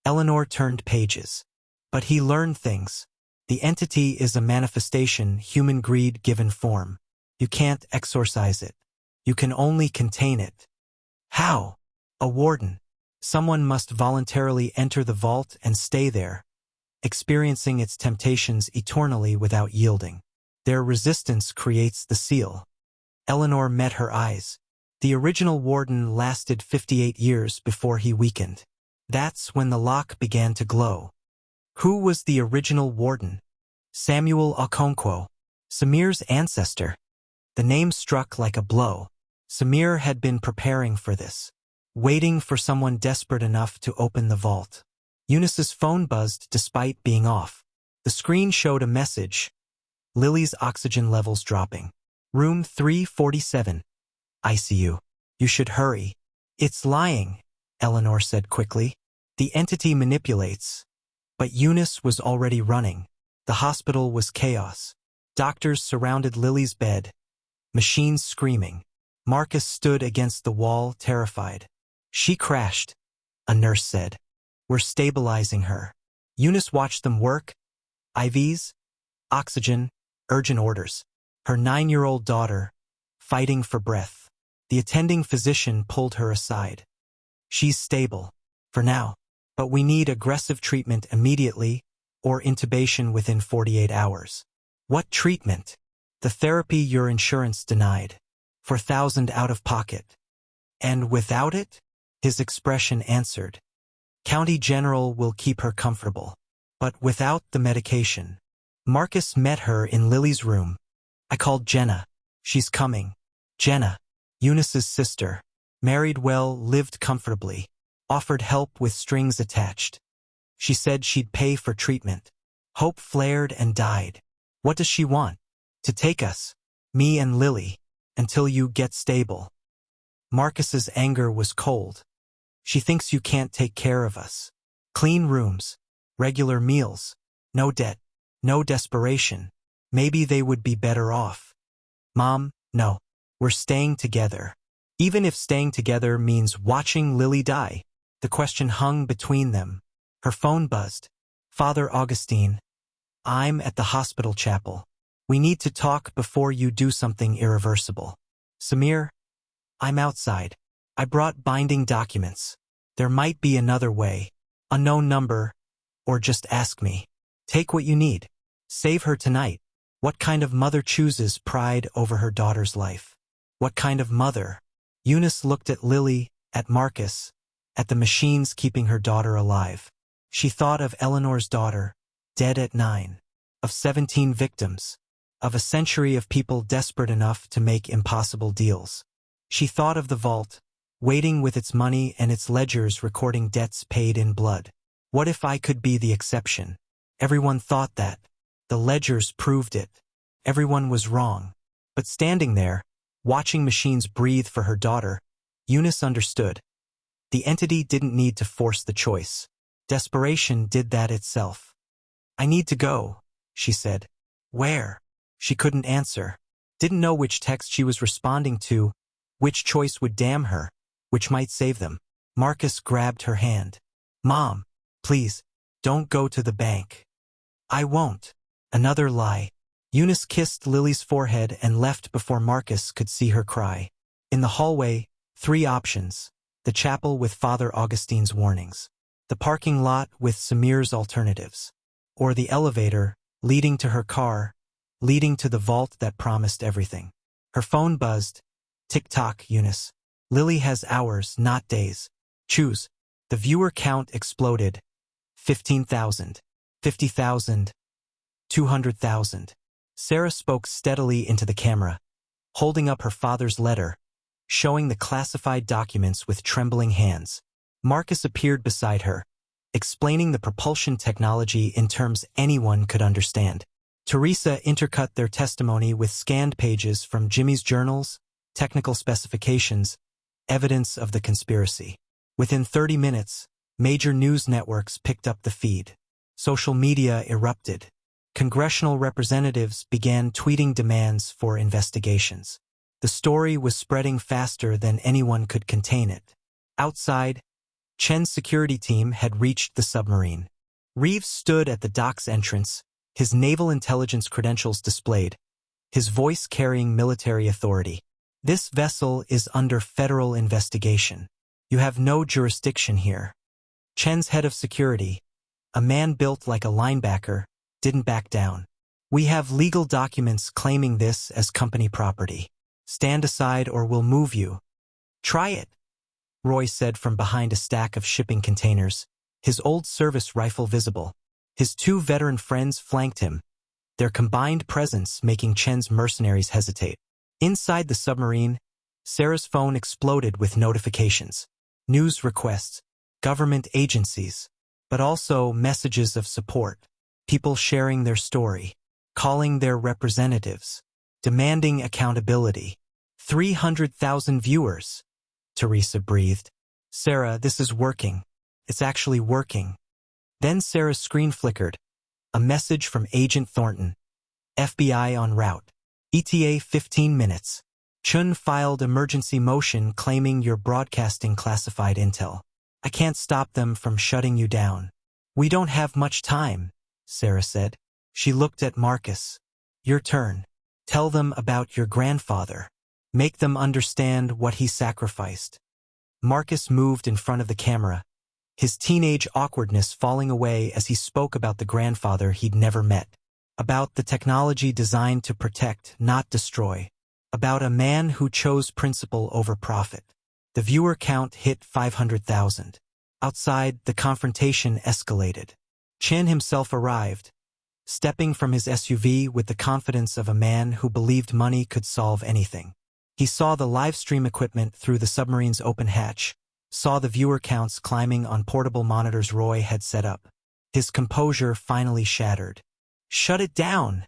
Eleanor turned pages. But he learned things. The entity is a manifestation, human greed given form. You can't exorcise it. You can only contain it. How? A warden. Someone must voluntarily enter the vault and stay there, experiencing its temptations eternally without yielding. Their resistance creates the seal. Eleanor met her eyes. The original warden lasted 58 years before he weakened. That's when the lock began to glow. Who was the original warden? Samuel Okonkwo, Samir's ancestor. The name struck like a blow. Samir had been preparing for this, waiting for someone desperate enough to open the vault. Eunice's phone buzzed despite being off. The screen showed a message. Lily's oxygen levels dropping. Room 347. ICU. You should hurry. It's lying, Eleanor said quickly. The entity manipulates. But Eunice was already running. The hospital was chaos. Doctors surrounded Lily's bed. Machines screaming. Marcus stood against the wall, terrified. She crashed, a nurse said. We're stabilizing her. Eunice watched them work. IVs, oxygen, urgent orders. Her 9-year-old daughter, fighting for breath. The attending physician pulled her aside. She's stable, for now. But we need aggressive treatment immediately, or intubation within 48 hours. What treatment? The therapy your insurance denied. 4,000 out of pocket. And without it? His expression answered. County General will keep her comfortable. But without the medication. Marcus met her in Lily's room. I called Jenna. She's coming. Jenna, Eunice's sister. Married well, lived comfortably. Offered help with strings attached. She said she'd pay for treatment. Hope flared and died. What does she want? To take us, me and Lily, until you get stable. Marcus's anger was cold. She thinks you can't take care of us. Clean rooms, regular meals, no debt, no desperation. Maybe they would be better off. Mom, no. We're staying together. Even if staying together means watching Lily die. The question hung between them. Her phone buzzed. Father Augustine. I'm at the hospital chapel. We need to talk before you do something irreversible. Samir. I'm outside. I brought binding documents. There might be another way. Unknown number. Or just ask me. Take what you need. Save her tonight. What kind of mother chooses pride over her daughter's life? What kind of mother? Eunice looked at Lily, at Marcus, at the machines keeping her daughter alive. She thought of Eleanor's daughter, dead at 9, of 17 victims, of a century of people desperate enough to make impossible deals. She thought of the vault, waiting with its money and its ledgers recording debts paid in blood. What if I could be the exception? Everyone thought that. The ledgers proved it. Everyone was wrong. But standing there, watching machines breathe for her daughter, Eunice understood. The entity didn't need to force the choice. Desperation did that itself. I need to go, she said. Where? She couldn't answer. Didn't know which text she was responding to, which choice would damn her, which might save them. Marcus grabbed her hand. Mom, please, don't go to the bank. I won't. Another lie. Eunice kissed Lily's forehead and left before Marcus could see her cry. In the hallway, 3 options. The chapel with Father Augustine's warnings. The parking lot with Samir's alternatives. Or the elevator, leading to her car, leading to the vault that promised everything. Her phone buzzed. Tick-tock, Eunice. Lily has hours, not days. Choose. The viewer count exploded. 15,000. 50,000. 200,000. Sarah spoke steadily into the camera, holding up her father's letter, showing the classified documents with trembling hands. Marcus appeared beside her, explaining the propulsion technology in terms anyone could understand. Teresa intercut their testimony with scanned pages from Jimmy's journals, technical specifications, evidence of the conspiracy. Within 30 minutes, major news networks picked up the feed. Social media erupted. Congressional representatives began tweeting demands for investigations. The story was spreading faster than anyone could contain it. Outside, Chen's security team had reached the submarine. Reeves stood at the dock's entrance, his naval intelligence credentials displayed, his voice carrying military authority. This vessel is under federal investigation. You have no jurisdiction here. Chen's head of security, a man built like a linebacker, didn't back down. We have legal documents claiming this as company property. Stand aside or we'll move you. Try it, Roy said from behind a stack of shipping containers, his old service rifle visible. His 2 veteran friends flanked him, their combined presence making Chen's mercenaries hesitate. Inside the submarine, Sarah's phone exploded with notifications. News requests, government agencies, but also messages of support. People sharing their story, calling their representatives, demanding accountability. 300,000 viewers. Teresa breathed. Sarah, this is working. It's actually working. Then Sarah's screen flickered. A message from Agent Thornton. FBI en route. ETA 15 minutes. Chun filed emergency motion claiming you're broadcasting classified intel. I can't stop them from shutting you down. We don't have much time, Sarah said. She looked at Marcus. Your turn. Tell them about your grandfather. Make them understand what he sacrificed. Marcus moved in front of the camera, his teenage awkwardness falling away as he spoke about the grandfather he'd never met. About the technology designed to protect, not destroy. About a man who chose principle over profit. The viewer count hit 500,000. Outside, the confrontation escalated. Chen himself arrived, stepping from his SUV with the confidence of a man who believed money could solve anything. He saw the live stream equipment through the submarine's open hatch, saw the viewer counts climbing on portable monitors Roy had set up. His composure finally shattered. "Shut it down!"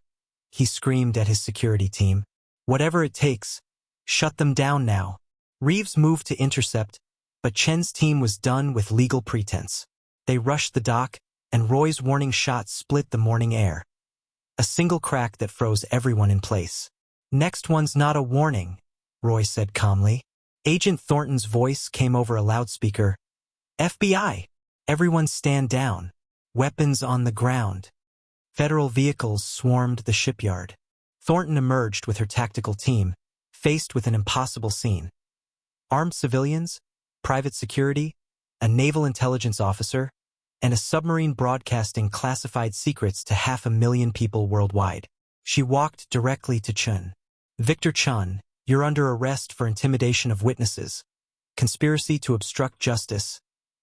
he screamed at his security team. "Whatever it takes, shut them down now." Reeves moved to intercept, but Chen's team was done with legal pretense. They rushed the dock, and Roy's warning shot split the morning air. A single crack that froze everyone in place. "Next one's not a warning," Roy said calmly. Agent Thornton's voice came over a loudspeaker. "FBI! Everyone stand down. Weapons on the ground." Federal vehicles swarmed the shipyard. Thornton emerged with her tactical team, faced with an impossible scene. Armed civilians, private security, a naval intelligence officer, and a submarine broadcasting classified secrets to 500,000 people worldwide. She walked directly to Chun. "Victor Chun, you're under arrest for intimidation of witnesses, conspiracy to obstruct justice,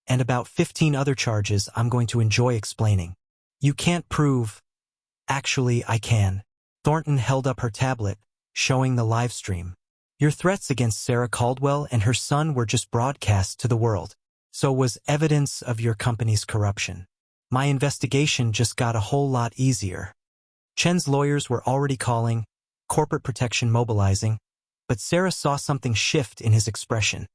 and about 15 other charges I'm going to enjoy explaining. You can't prove—" "Actually, I can." Thornton held up her tablet, showing the live stream. "Your threats against Sarah Caldwell and her son were just broadcast to the world. So was evidence of your company's corruption. My investigation just got a whole lot easier." Chen's lawyers were already calling, corporate protection mobilizing, but Sarah saw something shift in his expression.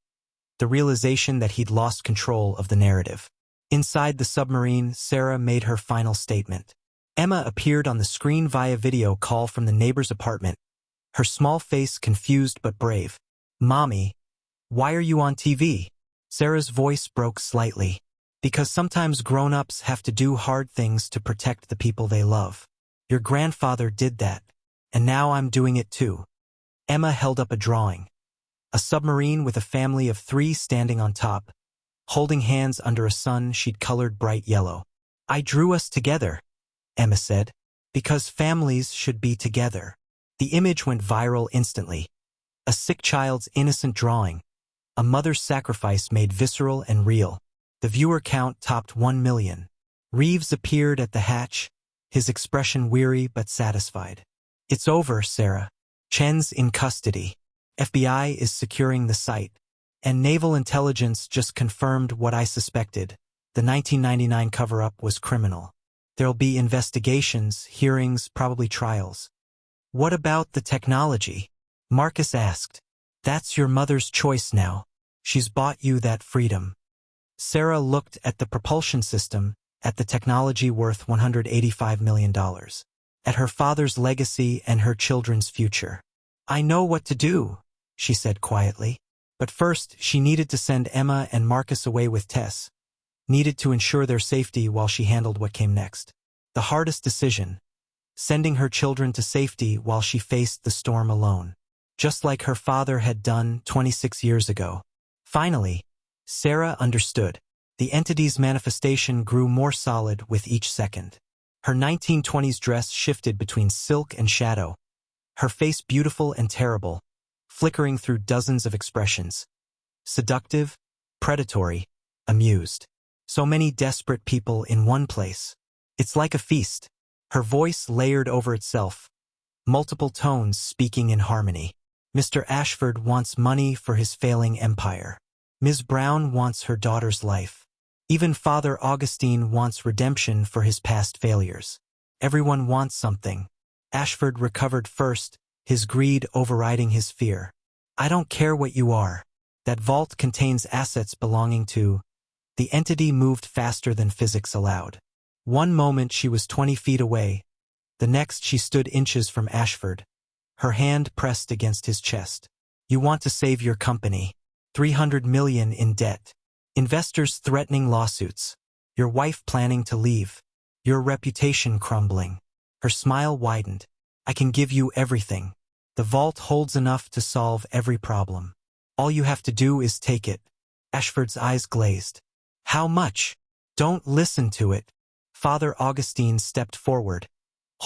The realization that he'd lost control of the narrative. Inside the submarine, Sarah made her final statement. Emma appeared on the screen via video call from the neighbor's apartment, her small face confused but brave. "Mommy, why are you on TV?" Sarah's voice broke slightly. "Because sometimes grown-ups have to do hard things to protect the people they love. Your grandfather did that, and now I'm doing it too." Emma held up a drawing. A submarine with a family of 3 standing on top, holding hands under a sun she'd colored bright yellow. "I drew us together," Emma said, "because families should be together." The image went viral instantly. A sick child's innocent drawing, a mother's sacrifice made visceral and real. The viewer count topped 1 million. Reeves appeared at the hatch, his expression weary but satisfied. "It's over, Sarah. Chen's in custody. FBI is securing the site. And naval intelligence just confirmed what I suspected. The 1999 cover-up was criminal. There'll be investigations, hearings, probably trials." "What about the technology?" Marcus asked. "That's your mother's choice now. She's bought you that freedom." Sarah looked at the propulsion system, at the technology worth $185 million, at her father's legacy and her children's future. "I know what to do," she said quietly. But first, she needed to send Emma and Marcus away with Tess, needed to ensure their safety while she handled what came next. The hardest decision, sending her children to safety while she faced the storm alone, just like her father had done 26 years ago. Finally, Sarah understood. The entity's manifestation grew more solid with each second. Her 1920s dress shifted between silk and shadow, her face beautiful and terrible, flickering through dozens of expressions. Seductive, predatory, amused. So many desperate people in one place. It's like a feast. Her voice layered over itself, multiple tones speaking in harmony. Mr. Ashford wants money for his failing empire. Ms. Brown wants her daughter's life. Even Father Augustine wants redemption for his past failures. Everyone wants something. Ashford recovered first, his greed overriding his fear. "I don't care what you are. That vault contains assets belonging to—" The entity moved faster than physics allowed. One moment she was 20 feet away. The next she stood inches from Ashford, her hand pressed against his chest. "You want to save your company. 300 million in debt. Investors threatening lawsuits. Your wife planning to leave. Your reputation crumbling." Her smile widened. "I can give you everything. The vault holds enough to solve every problem. All you have to do is take it." Ashford's eyes glazed. "How much?" "Don't listen to it." Father Augustine stepped forward,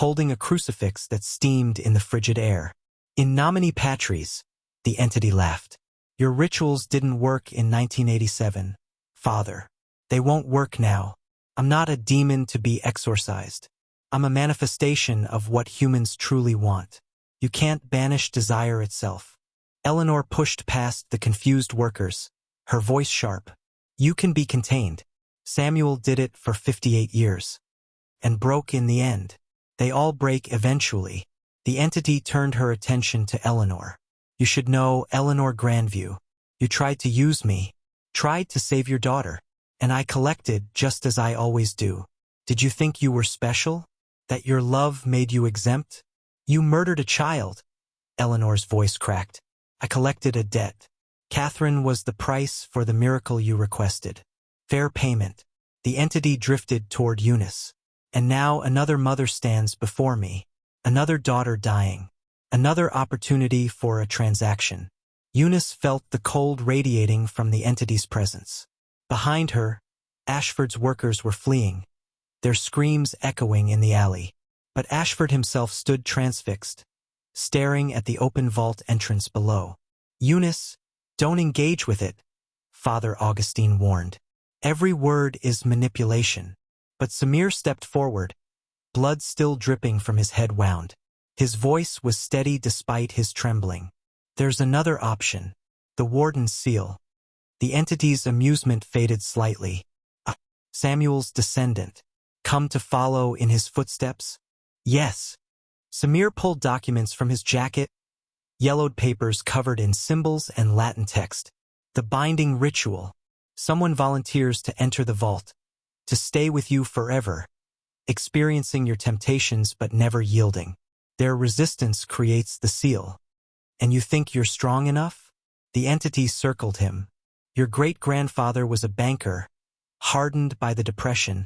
holding a crucifix that steamed in the frigid air. "In nomine patris," the entity laughed. "Your rituals didn't work in 1987, Father. They won't work now. I'm not a demon to be exorcised. I'm a manifestation of what humans truly want. You can't banish desire itself. Eleanor pushed past the confused workers, her voice sharp. You can be contained. Samuel did it for 58 years. And broke in the end. They all break eventually. The entity turned her attention to Eleanor. You should know, Eleanor Grandview. You tried to use me. Tried to save your daughter. And I collected just as I always do. Did you think you were special? That your love made you exempt? You murdered a child. Eleanor's voice cracked. I collected a debt. Catherine was the price for the miracle you requested. Fair payment. The entity drifted toward Eunice. And now another mother stands before me. Another daughter dying. Another opportunity for a transaction. Eunice felt the cold radiating from the entity's presence. Behind her, Ashford's workers were fleeing, their screams echoing in the alley. But Ashford himself stood transfixed, staring at the open vault entrance below. Eunice, don't engage with it, Father Augustine warned. Every word is manipulation. But Samir stepped forward, blood still dripping from his head wound. His voice was steady despite his trembling. There's another option. The warden's seal. The entity's amusement faded slightly. Samuel's descendant. Come to follow in his footsteps? Yes. Samir pulled documents from his jacket, yellowed papers covered in symbols and Latin text. The binding ritual. Someone volunteers to enter the vault, to stay with you forever, experiencing your temptations but never yielding. Their resistance creates the seal. And you think you're strong enough? The entity circled him. Your great-grandfather was a banker, hardened by the depression,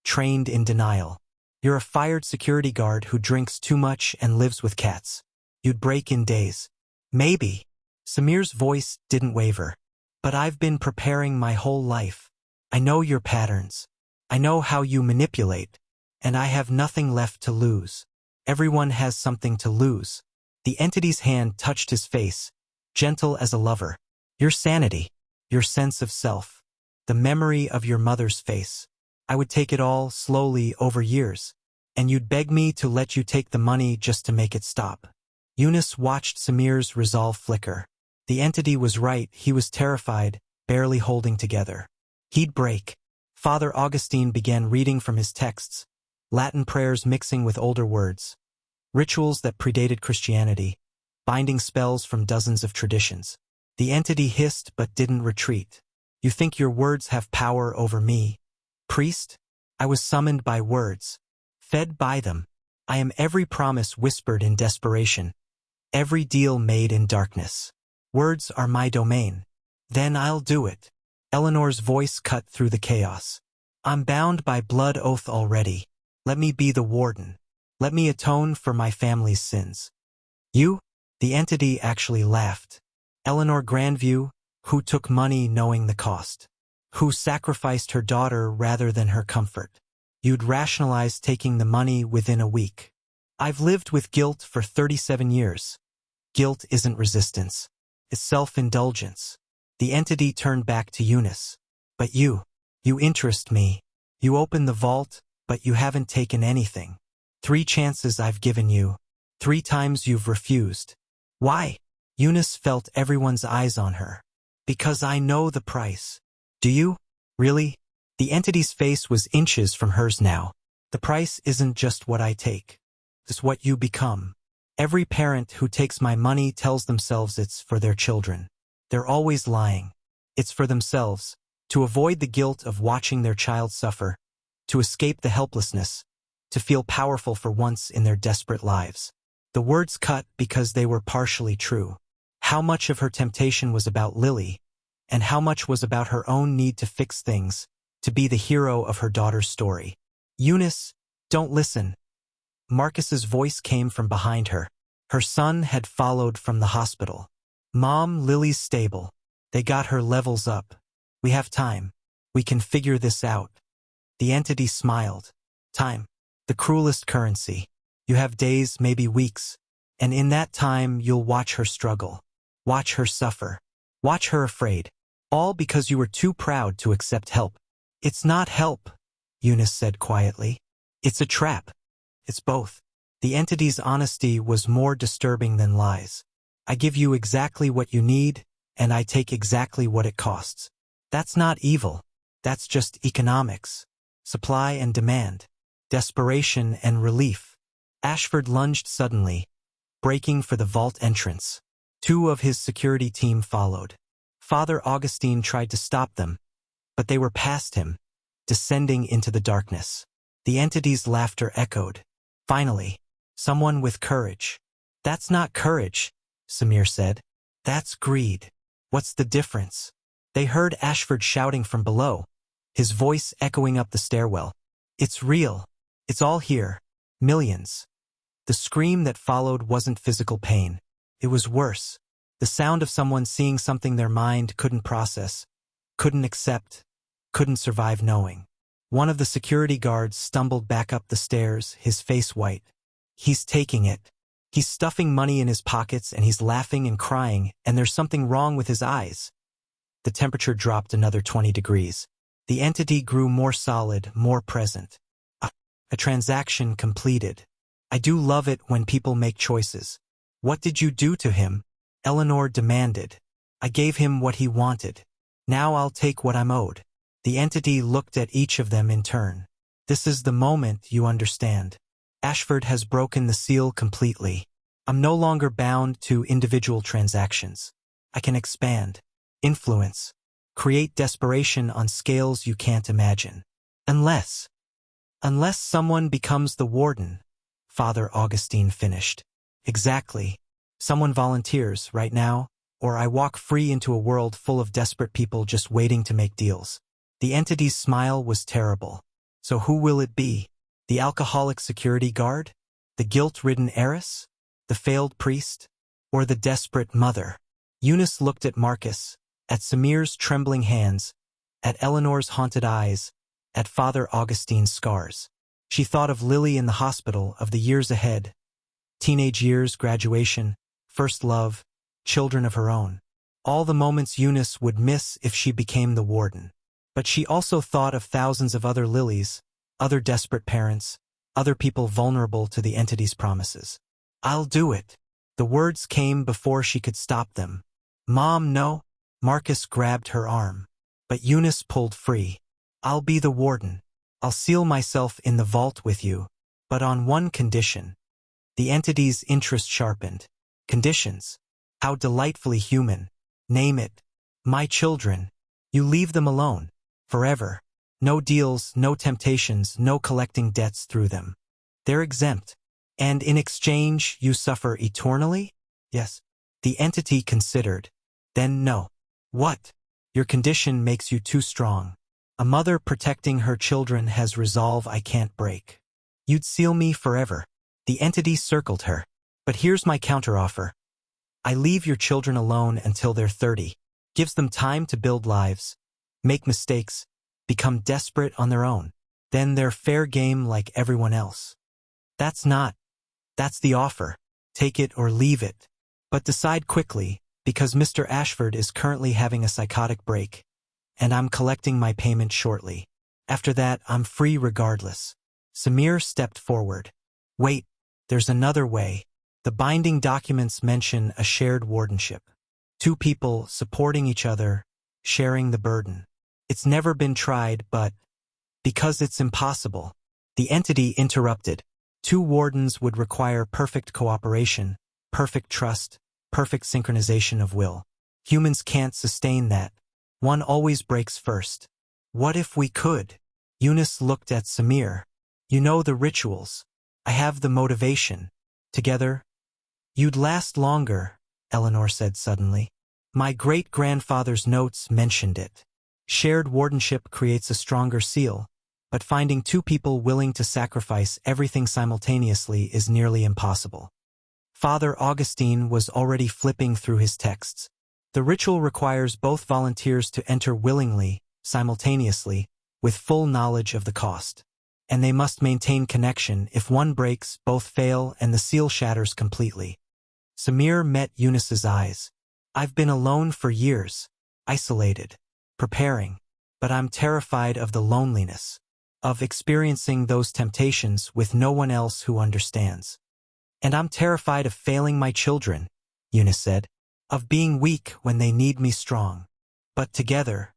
trained in denial. You're a fired security guard who drinks too much and lives with cats. You'd break in days. Maybe. Samir's voice didn't waver. But I've been preparing my whole life. I know your patterns. I know how you manipulate. And I have nothing left to lose. Everyone has something to lose. The entity's hand touched his face, gentle as a lover. Your sanity. Your sense of self. The memory of your mother's face. I would take it all slowly over years. And you'd beg me to let you take the money just to make it stop. Eunice watched Samir's resolve flicker. The entity was right, he was terrified, barely holding together. He'd break. Father Augustine began reading from his texts, Latin prayers mixing with older words, rituals that predated Christianity, binding spells from dozens of traditions. The entity hissed but didn't retreat. You think your words have power over me? Priest? I was summoned by words, fed by them. I am every promise whispered in desperation, every deal made in darkness. Words are my domain. Then I'll do it. Eleanor's voice cut through the chaos. I'm bound by blood oath already. Let me be the warden. Let me atone for my family's sins. You? The entity actually laughed. Eleanor Grandview, who took money knowing the cost. Who sacrificed her daughter rather than her comfort. You'd rationalize taking the money within a week. I've lived with guilt for 37 years. Guilt isn't resistance. It's self-indulgence. The entity turned back to Eunice. But you interest me. You opened the vault, but you haven't taken anything. 3 chances I've given you. 3 times you've refused. Why? Eunice felt everyone's eyes on her. Because I know the price. Do you? Really? The entity's face was inches from hers now. The price isn't just what I take. It's what you become. Every parent who takes my money tells themselves it's for their children. They're always lying. It's for themselves, to avoid the guilt of watching their child suffer, to escape the helplessness, to feel powerful for once in their desperate lives. The words cut because they were partially true. How much of her temptation was about Lily, and how much was about her own need to fix things, to be the hero of her daughter's story. Eunice, don't listen. Marcus's voice came from behind her. Her son had followed from the hospital. Mom, Lily's stable. They got her levels up. We have time. We can figure this out. The entity smiled. Time. The cruelest currency. You have days, maybe weeks. And in that time, you'll watch her struggle. Watch her suffer. Watch her afraid. All because you were too proud to accept help. It's not help, Eunice said quietly. It's a trap. It's both. The entity's honesty was more disturbing than lies. I give you exactly what you need, and I take exactly what it costs. That's not evil. That's just economics. Supply and demand. Desperation and relief. Ashford lunged suddenly, breaking for the vault entrance. 2 of his security team followed. Father Augustine tried to stop them, but they were past him, descending into the darkness. The entity's laughter echoed. Finally, someone with courage. That's not courage, Samir said. That's greed. What's the difference? They heard Ashford shouting from below, his voice echoing up the stairwell. It's real. It's all here. Millions. The scream that followed wasn't physical pain. It was worse. The sound of someone seeing something their mind couldn't process, couldn't accept, couldn't survive knowing. One of the security guards stumbled back up the stairs, his face white. He's taking it. He's stuffing money in his pockets and he's laughing and crying, and there's something wrong with his eyes. The temperature dropped another 20 degrees. The entity grew more solid, more present. A transaction completed. I do love it when people make choices. What did you do to him? Eleanor demanded. I gave him what he wanted. Now I'll take what I'm owed. The entity looked at each of them in turn. This is the moment you understand. Ashford has broken the seal completely. I'm no longer bound to individual transactions. I can expand, influence, create desperation on scales you can't imagine. Unless someone becomes the warden, Father Augustine finished. Exactly. Someone volunteers right now, or I walk free into a world full of desperate people just waiting to make deals. The entity's smile was terrible. So who will it be? The alcoholic security guard? The guilt-ridden heiress? The failed priest? Or the desperate mother? Eunice looked at Marcus, at Samir's trembling hands, at Eleanor's haunted eyes, at Father Augustine's scars. She thought of Lily in the hospital, of the years ahead. Teenage years, graduation, first love, children of her own. All the moments Eunice would miss if she became the warden. But she also thought of thousands of other Lilies, other desperate parents, other people vulnerable to the entity's promises. I'll do it. The words came before she could stop them. Mom, no. Marcus grabbed her arm. But Eunice pulled free. I'll be the warden. I'll seal myself in the vault with you. But on one condition. The entity's interest sharpened. Conditions. How delightfully human. Name it. My children. You leave them alone. Forever. No deals, no temptations, no collecting debts through them. They're exempt. And in exchange, you suffer eternally? Yes. The entity considered. Then no. What? Your condition makes you too strong. A mother protecting her children has resolve I can't break. You'd seal me forever. The entity circled her. But here's my counteroffer. I leave your children alone until they're 30. Gives them time to build lives, make mistakes, become desperate on their own. Then they're fair game like everyone else. That's the offer. Take it or leave it. But decide quickly, because Mr. Ashford is currently having a psychotic break, and I'm collecting my payment shortly. After that, I'm free regardless. Samir stepped forward. Wait, there's another way. The binding documents mention a shared wardenship. 2 people supporting each other, sharing the burden. It's never been tried, but because it's impossible. The entity interrupted. 2 wardens would require perfect cooperation, perfect trust, perfect synchronization of will. Humans can't sustain that. One always breaks first. What if we could? Eunice looked at Samir. You know the rituals. I have the motivation. Together, you'd last longer, Eleanor said suddenly. My great-grandfather's notes mentioned it. Shared wardenship creates a stronger seal, but finding 2 people willing to sacrifice everything simultaneously is nearly impossible. Father Augustine was already flipping through his texts. The ritual requires both volunteers to enter willingly, simultaneously, with full knowledge of the cost. And they must maintain connection. If one breaks, both fail and the seal shatters completely. Samir met Eunice's eyes. I've been alone for years, isolated, preparing. but I'm terrified of the loneliness, of experiencing those temptations with no one else who understands. And I'm terrified of failing my children, Eunice said, of being weak when they need me strong. But together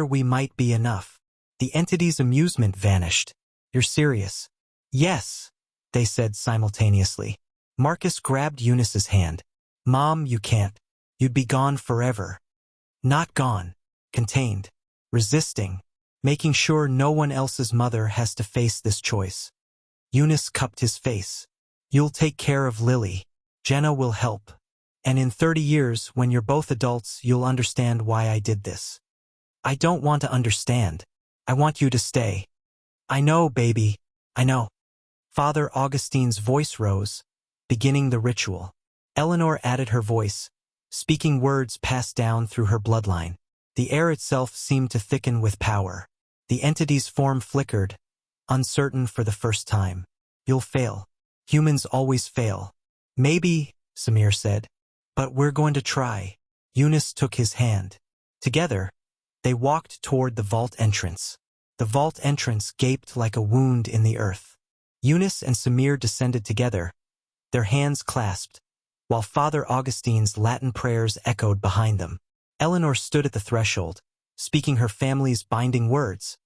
we might be enough. The entity's amusement vanished. You're serious? Yes, they said simultaneously. Marcus grabbed Eunice's hand. Mom, you can't. You'd be gone forever. Not gone. Contained. Resisting. Making sure no one else's mother has to face this choice. Eunice cupped his face. You'll take care of Lily. Jenna will help. And in 30 years, when you're both adults, you'll understand why I did this. I don't want to understand. I want you to stay. I know, baby. I know. Father Augustine's voice rose, beginning the ritual. Eleanor added her voice, speaking words passed down through her bloodline. The air itself seemed to thicken with power. The entity's form flickered, uncertain for the first time. You'll fail. Humans always fail. Maybe, Samir said. But we're going to try. Eunice took his hand. Together, they walked toward the vault entrance. The vault entrance gaped like a wound in the earth. Eunice and Samir descended together, their hands clasped, while Father Augustine's Latin prayers echoed behind them. Eleanor stood at the threshold, speaking her family's binding words,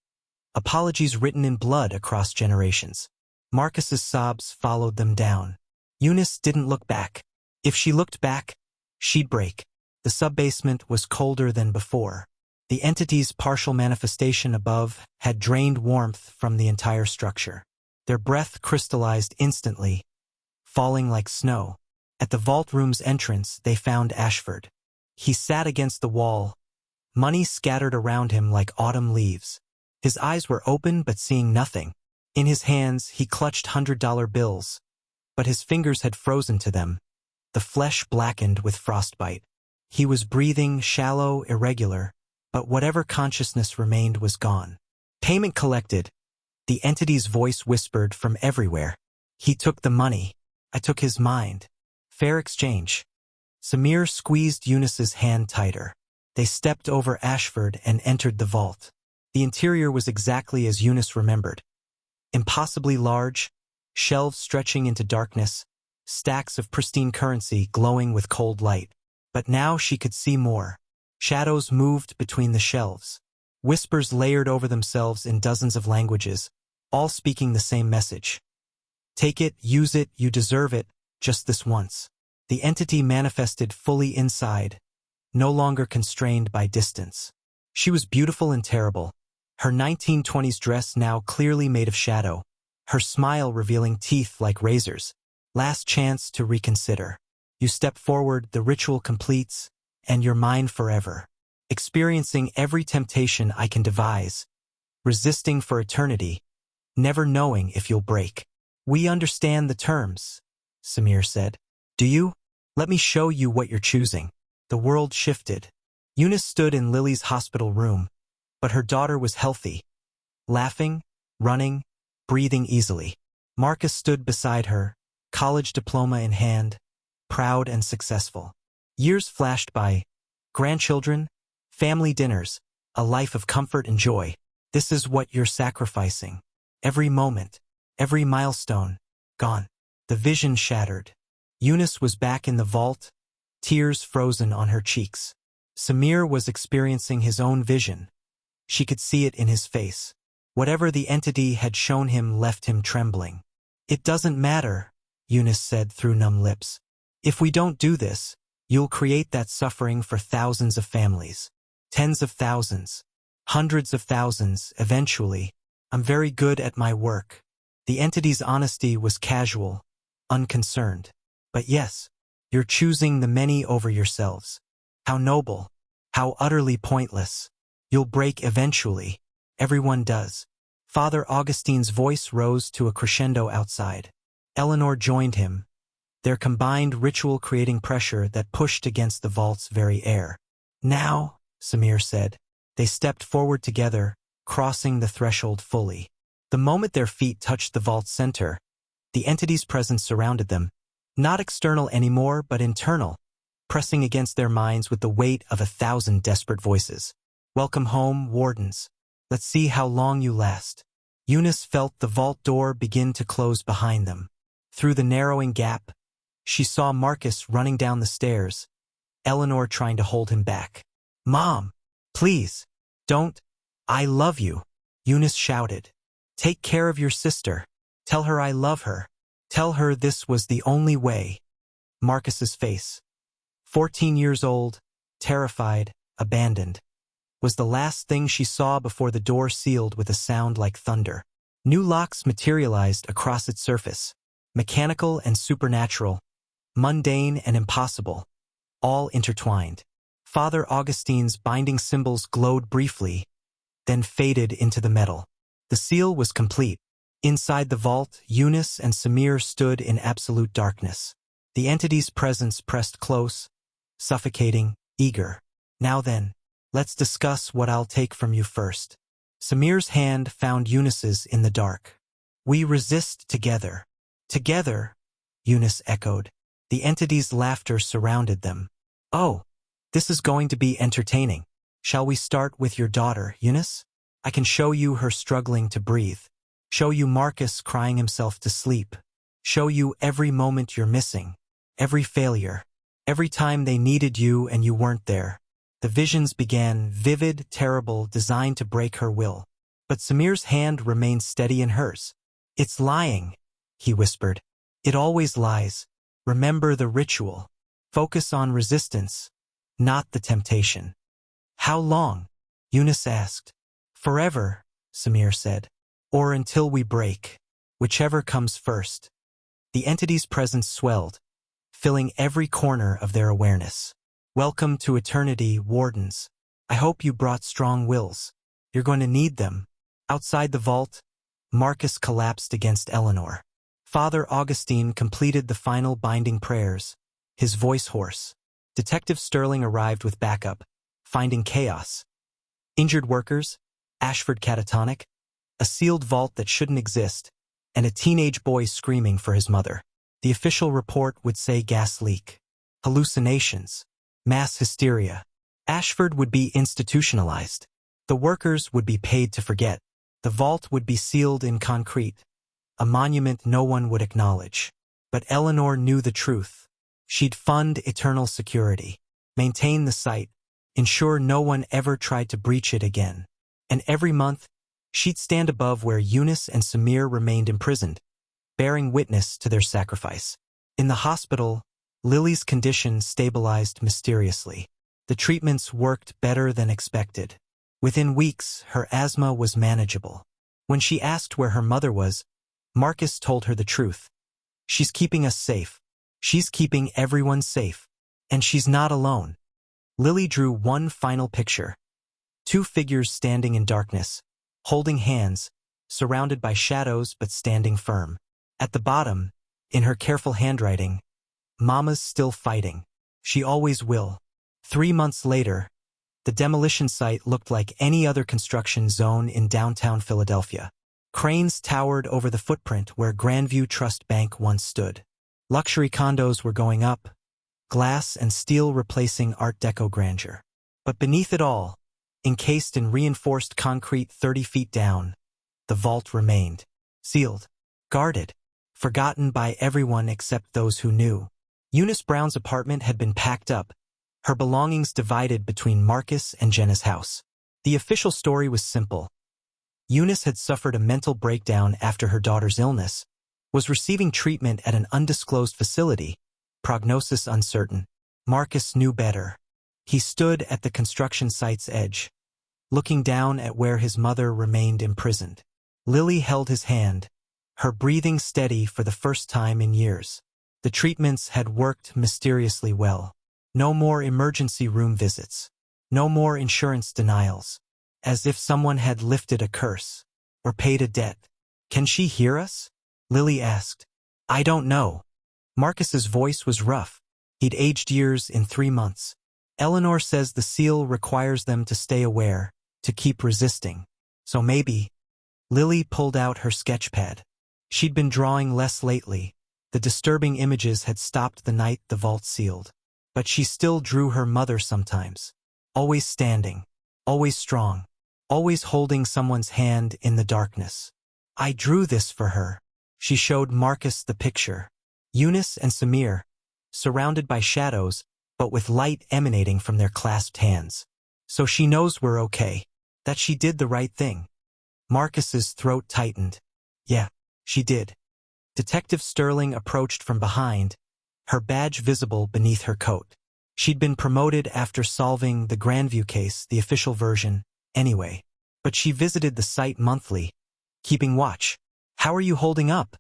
apologies written in blood across generations. Marcus's sobs followed them down. Eunice didn't look back. If she looked back, she'd break. The sub-basement was colder than before. The entity's partial manifestation above had drained warmth from the entire structure. Their breath crystallized instantly, falling like snow. At the vault room's entrance, they found Ashford. He sat against the wall, money scattered around him like autumn leaves. His eyes were open but seeing nothing. In his hands, he clutched $100 bills, but his fingers had frozen to them, the flesh blackened with frostbite. He was breathing, shallow, irregular, but whatever consciousness remained was gone. Payment collected. The entity's voice whispered from everywhere. He took the money. I took his mind. Fair exchange. Samir squeezed Eunice's hand tighter. They stepped over Ashford and entered the vault. The interior was exactly as Eunice remembered. Impossibly large, shelves stretching into darkness, stacks of pristine currency glowing with cold light. But now she could see more. Shadows moved between the shelves. Whispers layered over themselves in dozens of languages, all speaking the same message. Take it, use it, you deserve it, just this once. The entity manifested fully inside, no longer constrained by distance. She was beautiful and terrible, her 1920s dress now clearly made of shadow, her smile revealing teeth like razors. Last chance to reconsider. You step forward, the ritual completes, and you're mine forever. Experiencing every temptation I can devise, resisting for eternity, never knowing if you'll break. We understand the terms, Samir said. Do you? Let me show you what you're choosing. The world shifted. Eunice stood in Lily's hospital room, but her daughter was healthy, laughing, running, breathing easily. Marcus stood beside her, college diploma in hand, proud and successful. Years flashed by. Grandchildren, family dinners, a life of comfort and joy. This is what you're sacrificing. Every moment, every milestone, gone. The vision shattered. Eunice was back in the vault, tears frozen on her cheeks. Samir was experiencing his own vision. She could see it in his face. Whatever the entity had shown him left him trembling. It doesn't matter, Eunice said through numb lips. If we don't do this, you'll create that suffering for thousands of families. Tens of thousands. Hundreds of thousands, eventually. I'm very good at my work. The entity's honesty was casual, unconcerned. But yes, you're choosing the many over yourselves. How noble. How utterly pointless. You'll break eventually. Everyone does. Father Augustine's voice rose to a crescendo outside. Eleanor joined him, their combined ritual creating pressure that pushed against the vault's very air. Now, Samir said. They stepped forward together, crossing the threshold fully. The moment their feet touched the vault's center, the entity's presence surrounded them, not external anymore but internal, pressing against their minds with the weight of 1,000 desperate voices. Welcome home, wardens. Let's see how long you last. Eunice felt the vault door begin to close behind them. Through the narrowing gap, she saw Marcus running down the stairs, Eleanor trying to hold him back. Mom, please, don't. I love you, Eunice shouted. Take care of your sister. Tell her I love her. Tell her this was the only way. Marcus's face, 14 years old, terrified, abandoned, was the last thing she saw before the door sealed with a sound like thunder. New locks materialized across its surface, mechanical and supernatural, mundane and impossible, all intertwined. Father Augustine's binding symbols glowed briefly, then faded into the metal. The seal was complete. Inside the vault, Eunice and Samir stood in absolute darkness. The entity's presence pressed close, suffocating, eager. Now then, let's discuss what I'll take from you first. Samir's hand found Eunice's in the dark. We resist together. Together, Eunice echoed. The entity's laughter surrounded them. Oh, this is going to be entertaining. Shall we start with your daughter, Eunice? I can show you her struggling to breathe. Show you Marcus crying himself to sleep. Show you every moment you're missing. Every failure. Every time they needed you and you weren't there. The visions began, vivid, terrible, designed to break her will. But Samir's hand remained steady in hers. It's lying, he whispered. It always lies. Remember the ritual. Focus on resistance, not the temptation. How long? Eunice asked. Forever, Samir said. Or until we break. Whichever comes first. The entity's presence swelled, filling every corner of their awareness. Welcome to eternity, wardens. I hope you brought strong wills. You're going to need them. Outside the vault, Marcus collapsed against Eleanor. Father Augustine completed the final binding prayers, his voice hoarse. Detective Sterling arrived with backup, finding chaos. Injured workers, Ashford catatonic, a sealed vault that shouldn't exist, and a teenage boy screaming for his mother. The official report would say gas leak, hallucinations, mass hysteria. Ashford would be institutionalized. The workers would be paid to forget. The vault would be sealed in concrete, a monument no one would acknowledge. But Eleanor knew the truth. She'd fund eternal security, maintain the site, ensure no one ever tried to breach it again. And every month, she'd stand above where Eunice and Samir remained imprisoned, bearing witness to their sacrifice. In the hospital, Lily's condition stabilized mysteriously. The treatments worked better than expected. Within weeks, her asthma was manageable. When she asked where her mother was, Marcus told her the truth. She's keeping us safe. She's keeping everyone safe. And she's not alone. Lily drew one final picture. Two figures standing in darkness, holding hands, surrounded by shadows but standing firm. At the bottom, in her careful handwriting, Mama's still fighting. She always will. 3 months later, the demolition site looked like any other construction zone in downtown Philadelphia. Cranes towered over the footprint where Grandview Trust Bank once stood. Luxury condos were going up, glass and steel replacing Art Deco grandeur. But beneath it all, encased in reinforced concrete 30 feet down, the vault remained, sealed, guarded, forgotten by everyone except those who knew. Eunice Brown's apartment had been packed up, her belongings divided between Marcus and Jenna's house. The official story was simple. Eunice had suffered a mental breakdown after her daughter's illness, was receiving treatment at an undisclosed facility, prognosis uncertain. Marcus knew better. He stood at the construction site's edge, looking down at where his mother remained imprisoned. Lily held his hand, her breathing steady for the first time in years. The treatments had worked mysteriously well. No more emergency room visits. No more insurance denials. As if someone had lifted a curse or paid a debt. Can she hear us? Lily asked. I don't know. Marcus's voice was rough. He'd aged years in 3 months. Eleanor says the seal requires them to stay aware, to keep resisting. So maybe. Lily pulled out her sketchpad. She'd been drawing less lately. The disturbing images had stopped the night the vault sealed. But she still drew her mother sometimes. Always standing. always strong, always holding someone's hand in the darkness. I drew this for her. She showed Marcus the picture. Eunice and Samir, surrounded by shadows, but with light emanating from their clasped hands. So she knows we're okay, that she did the right thing. Marcus's throat tightened. Yeah, she did. Detective Sterling approached from behind, her badge visible beneath her coat. She'd been promoted after solving the Grandview case, the official version, anyway. But she visited the site monthly, keeping watch. How are you holding up?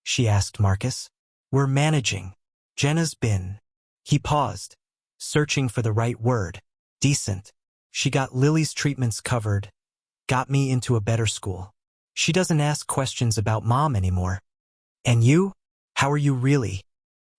She asked Marcus. We're managing. Jenna's been. He paused, searching for the right word. Decent. She got Lily's treatments covered, got me into a better school. She doesn't ask questions about Mom anymore. And you? How are you really?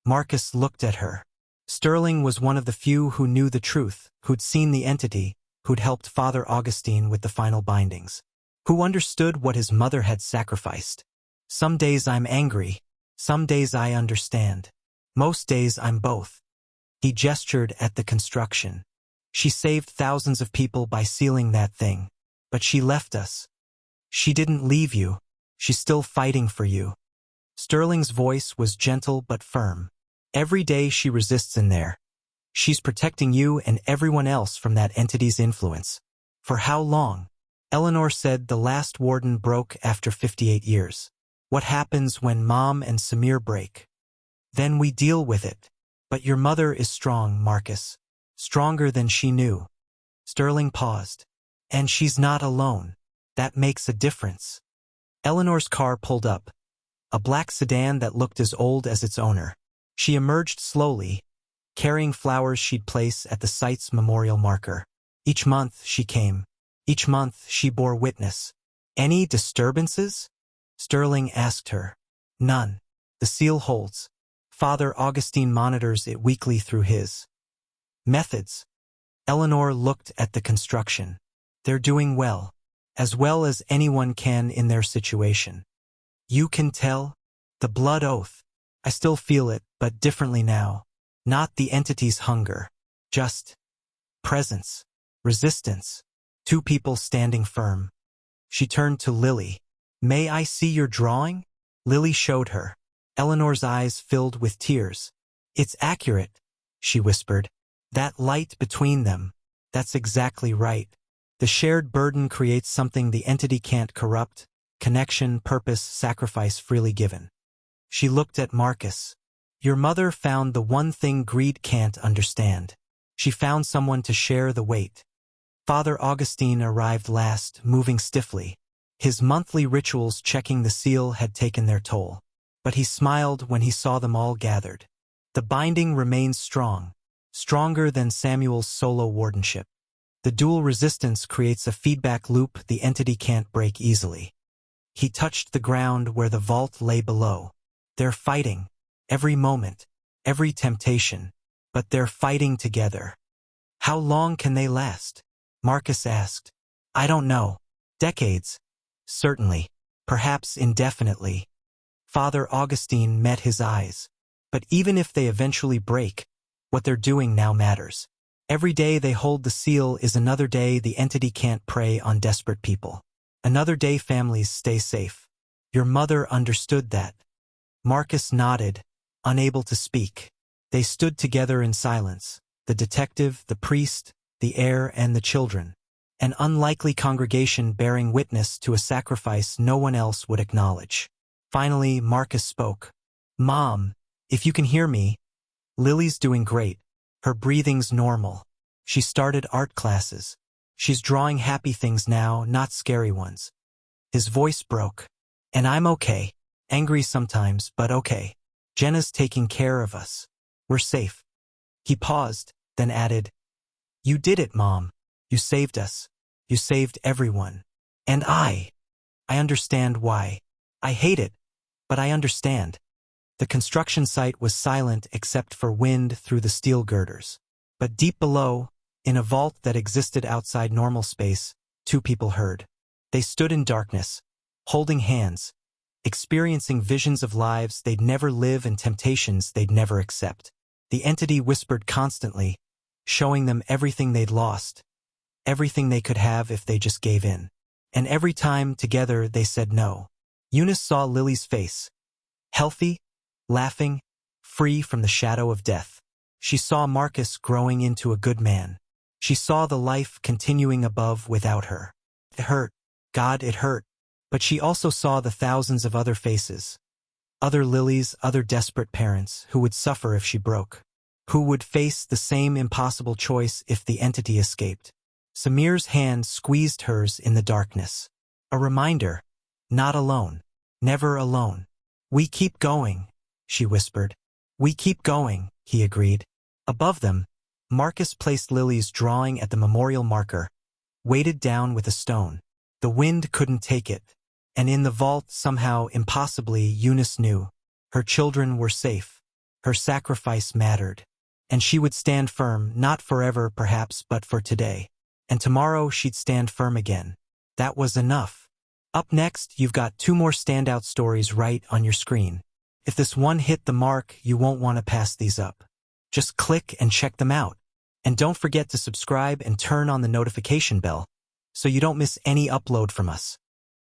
Marcus looked at her. Sterling was one of the few who knew the truth, who'd seen the entity, who'd helped Father Augustine with the final bindings, who understood what his mother had sacrificed. Some days I'm angry, some days I understand. Most days I'm both. He gestured at the construction. She saved thousands of people by sealing that thing, but she left us. She didn't leave you. She's still fighting for you. Sterling's voice was gentle but firm. Every day she resists in there. She's protecting you and everyone else from that entity's influence. For how long? Eleanor said the last warden broke after 58 years. What happens when Mom and Samir break? Then we deal with it. But your mother is strong, Marcus. Stronger than she knew. Sterling paused. And she's not alone. That makes a difference. Eleanor's car pulled up. A black sedan that looked as old as its owner. She emerged slowly, carrying flowers she'd place at the site's memorial marker. Each month she came. Each month she bore witness. Any disturbances? Sterling asked her. None. The seal holds. Father Augustine monitors it weekly through his methods. Eleanor looked at the construction. They're doing well as anyone can in their situation. You can tell? The blood oath. I still feel it, but differently now. Not the entity's hunger. Just presence. Resistance. Two people standing firm. She turned to Lily. May I see your drawing? Lily showed her. Eleanor's eyes filled with tears. It's accurate, she whispered. That light between them. That's exactly right. The shared burden creates something the entity can't corrupt. Connection, purpose, sacrifice freely given. She looked at Marcus. Your mother found the one thing greed can't understand. She found someone to share the weight. Father Augustine arrived last, moving stiffly. His monthly rituals checking the seal had taken their toll. But he smiled when he saw them all gathered. The binding remains strong, stronger than Samuel's solo wardenship. The dual resistance creates a feedback loop the entity can't break easily. He touched the ground where the vault lay below. They're fighting, every moment, every temptation, but they're fighting together. How long can they last? Marcus asked. I don't know. Decades. Certainly. Perhaps indefinitely. Father Augustine met his eyes. But even if they eventually break, what they're doing now matters. Every day they hold the seal is another day the entity can't prey on desperate people. Another day families stay safe. Your mother understood that. Marcus nodded, unable to speak. They stood together in silence, the detective, the priest, the heir, and the children. An unlikely congregation bearing witness to a sacrifice no one else would acknowledge. Finally, Marcus spoke. Mom, if you can hear me. Lily's doing great. Her breathing's normal. She started art classes. She's drawing happy things now, not scary ones. His voice broke. And I'm okay. Angry sometimes, but okay. Jenna's taking care of us. We're safe. He paused, then added, You did it, Mom. You saved us. You saved everyone. And I understand why. I hate it, but I understand. The construction site was silent except for wind through the steel girders. But deep below, in a vault that existed outside normal space, two people heard. They stood in darkness, holding hands, experiencing visions of lives they'd never live and temptations they'd never accept. The entity whispered constantly, showing them everything they'd lost, everything they could have if they just gave in. And every time, together, they said no. Eunice saw Lily's face, healthy, laughing, free from the shadow of death. She saw Marcus growing into a good man. She saw the life continuing above without her. It hurt. God, it hurt. But she also saw the thousands of other faces. Other Lilies, other desperate parents who would suffer if she broke. Who would face the same impossible choice if the entity escaped. Samir's hand squeezed hers in the darkness. A reminder, not alone, never alone. We keep going, she whispered. We keep going, he agreed. Above them, Marcus placed Lily's drawing at the memorial marker, weighted down with a stone. The wind couldn't take it, and in the vault somehow, impossibly, Eunice knew. Her children were safe. Her sacrifice mattered. And she would stand firm, not forever perhaps, but for today. And tomorrow she'd stand firm again. That was enough. Up next, you've got 2 more standout stories right on your screen. If this one hit the mark, you won't want to pass these up. Just click and check them out. And don't forget to subscribe and turn on the notification bell so you don't miss any upload from us.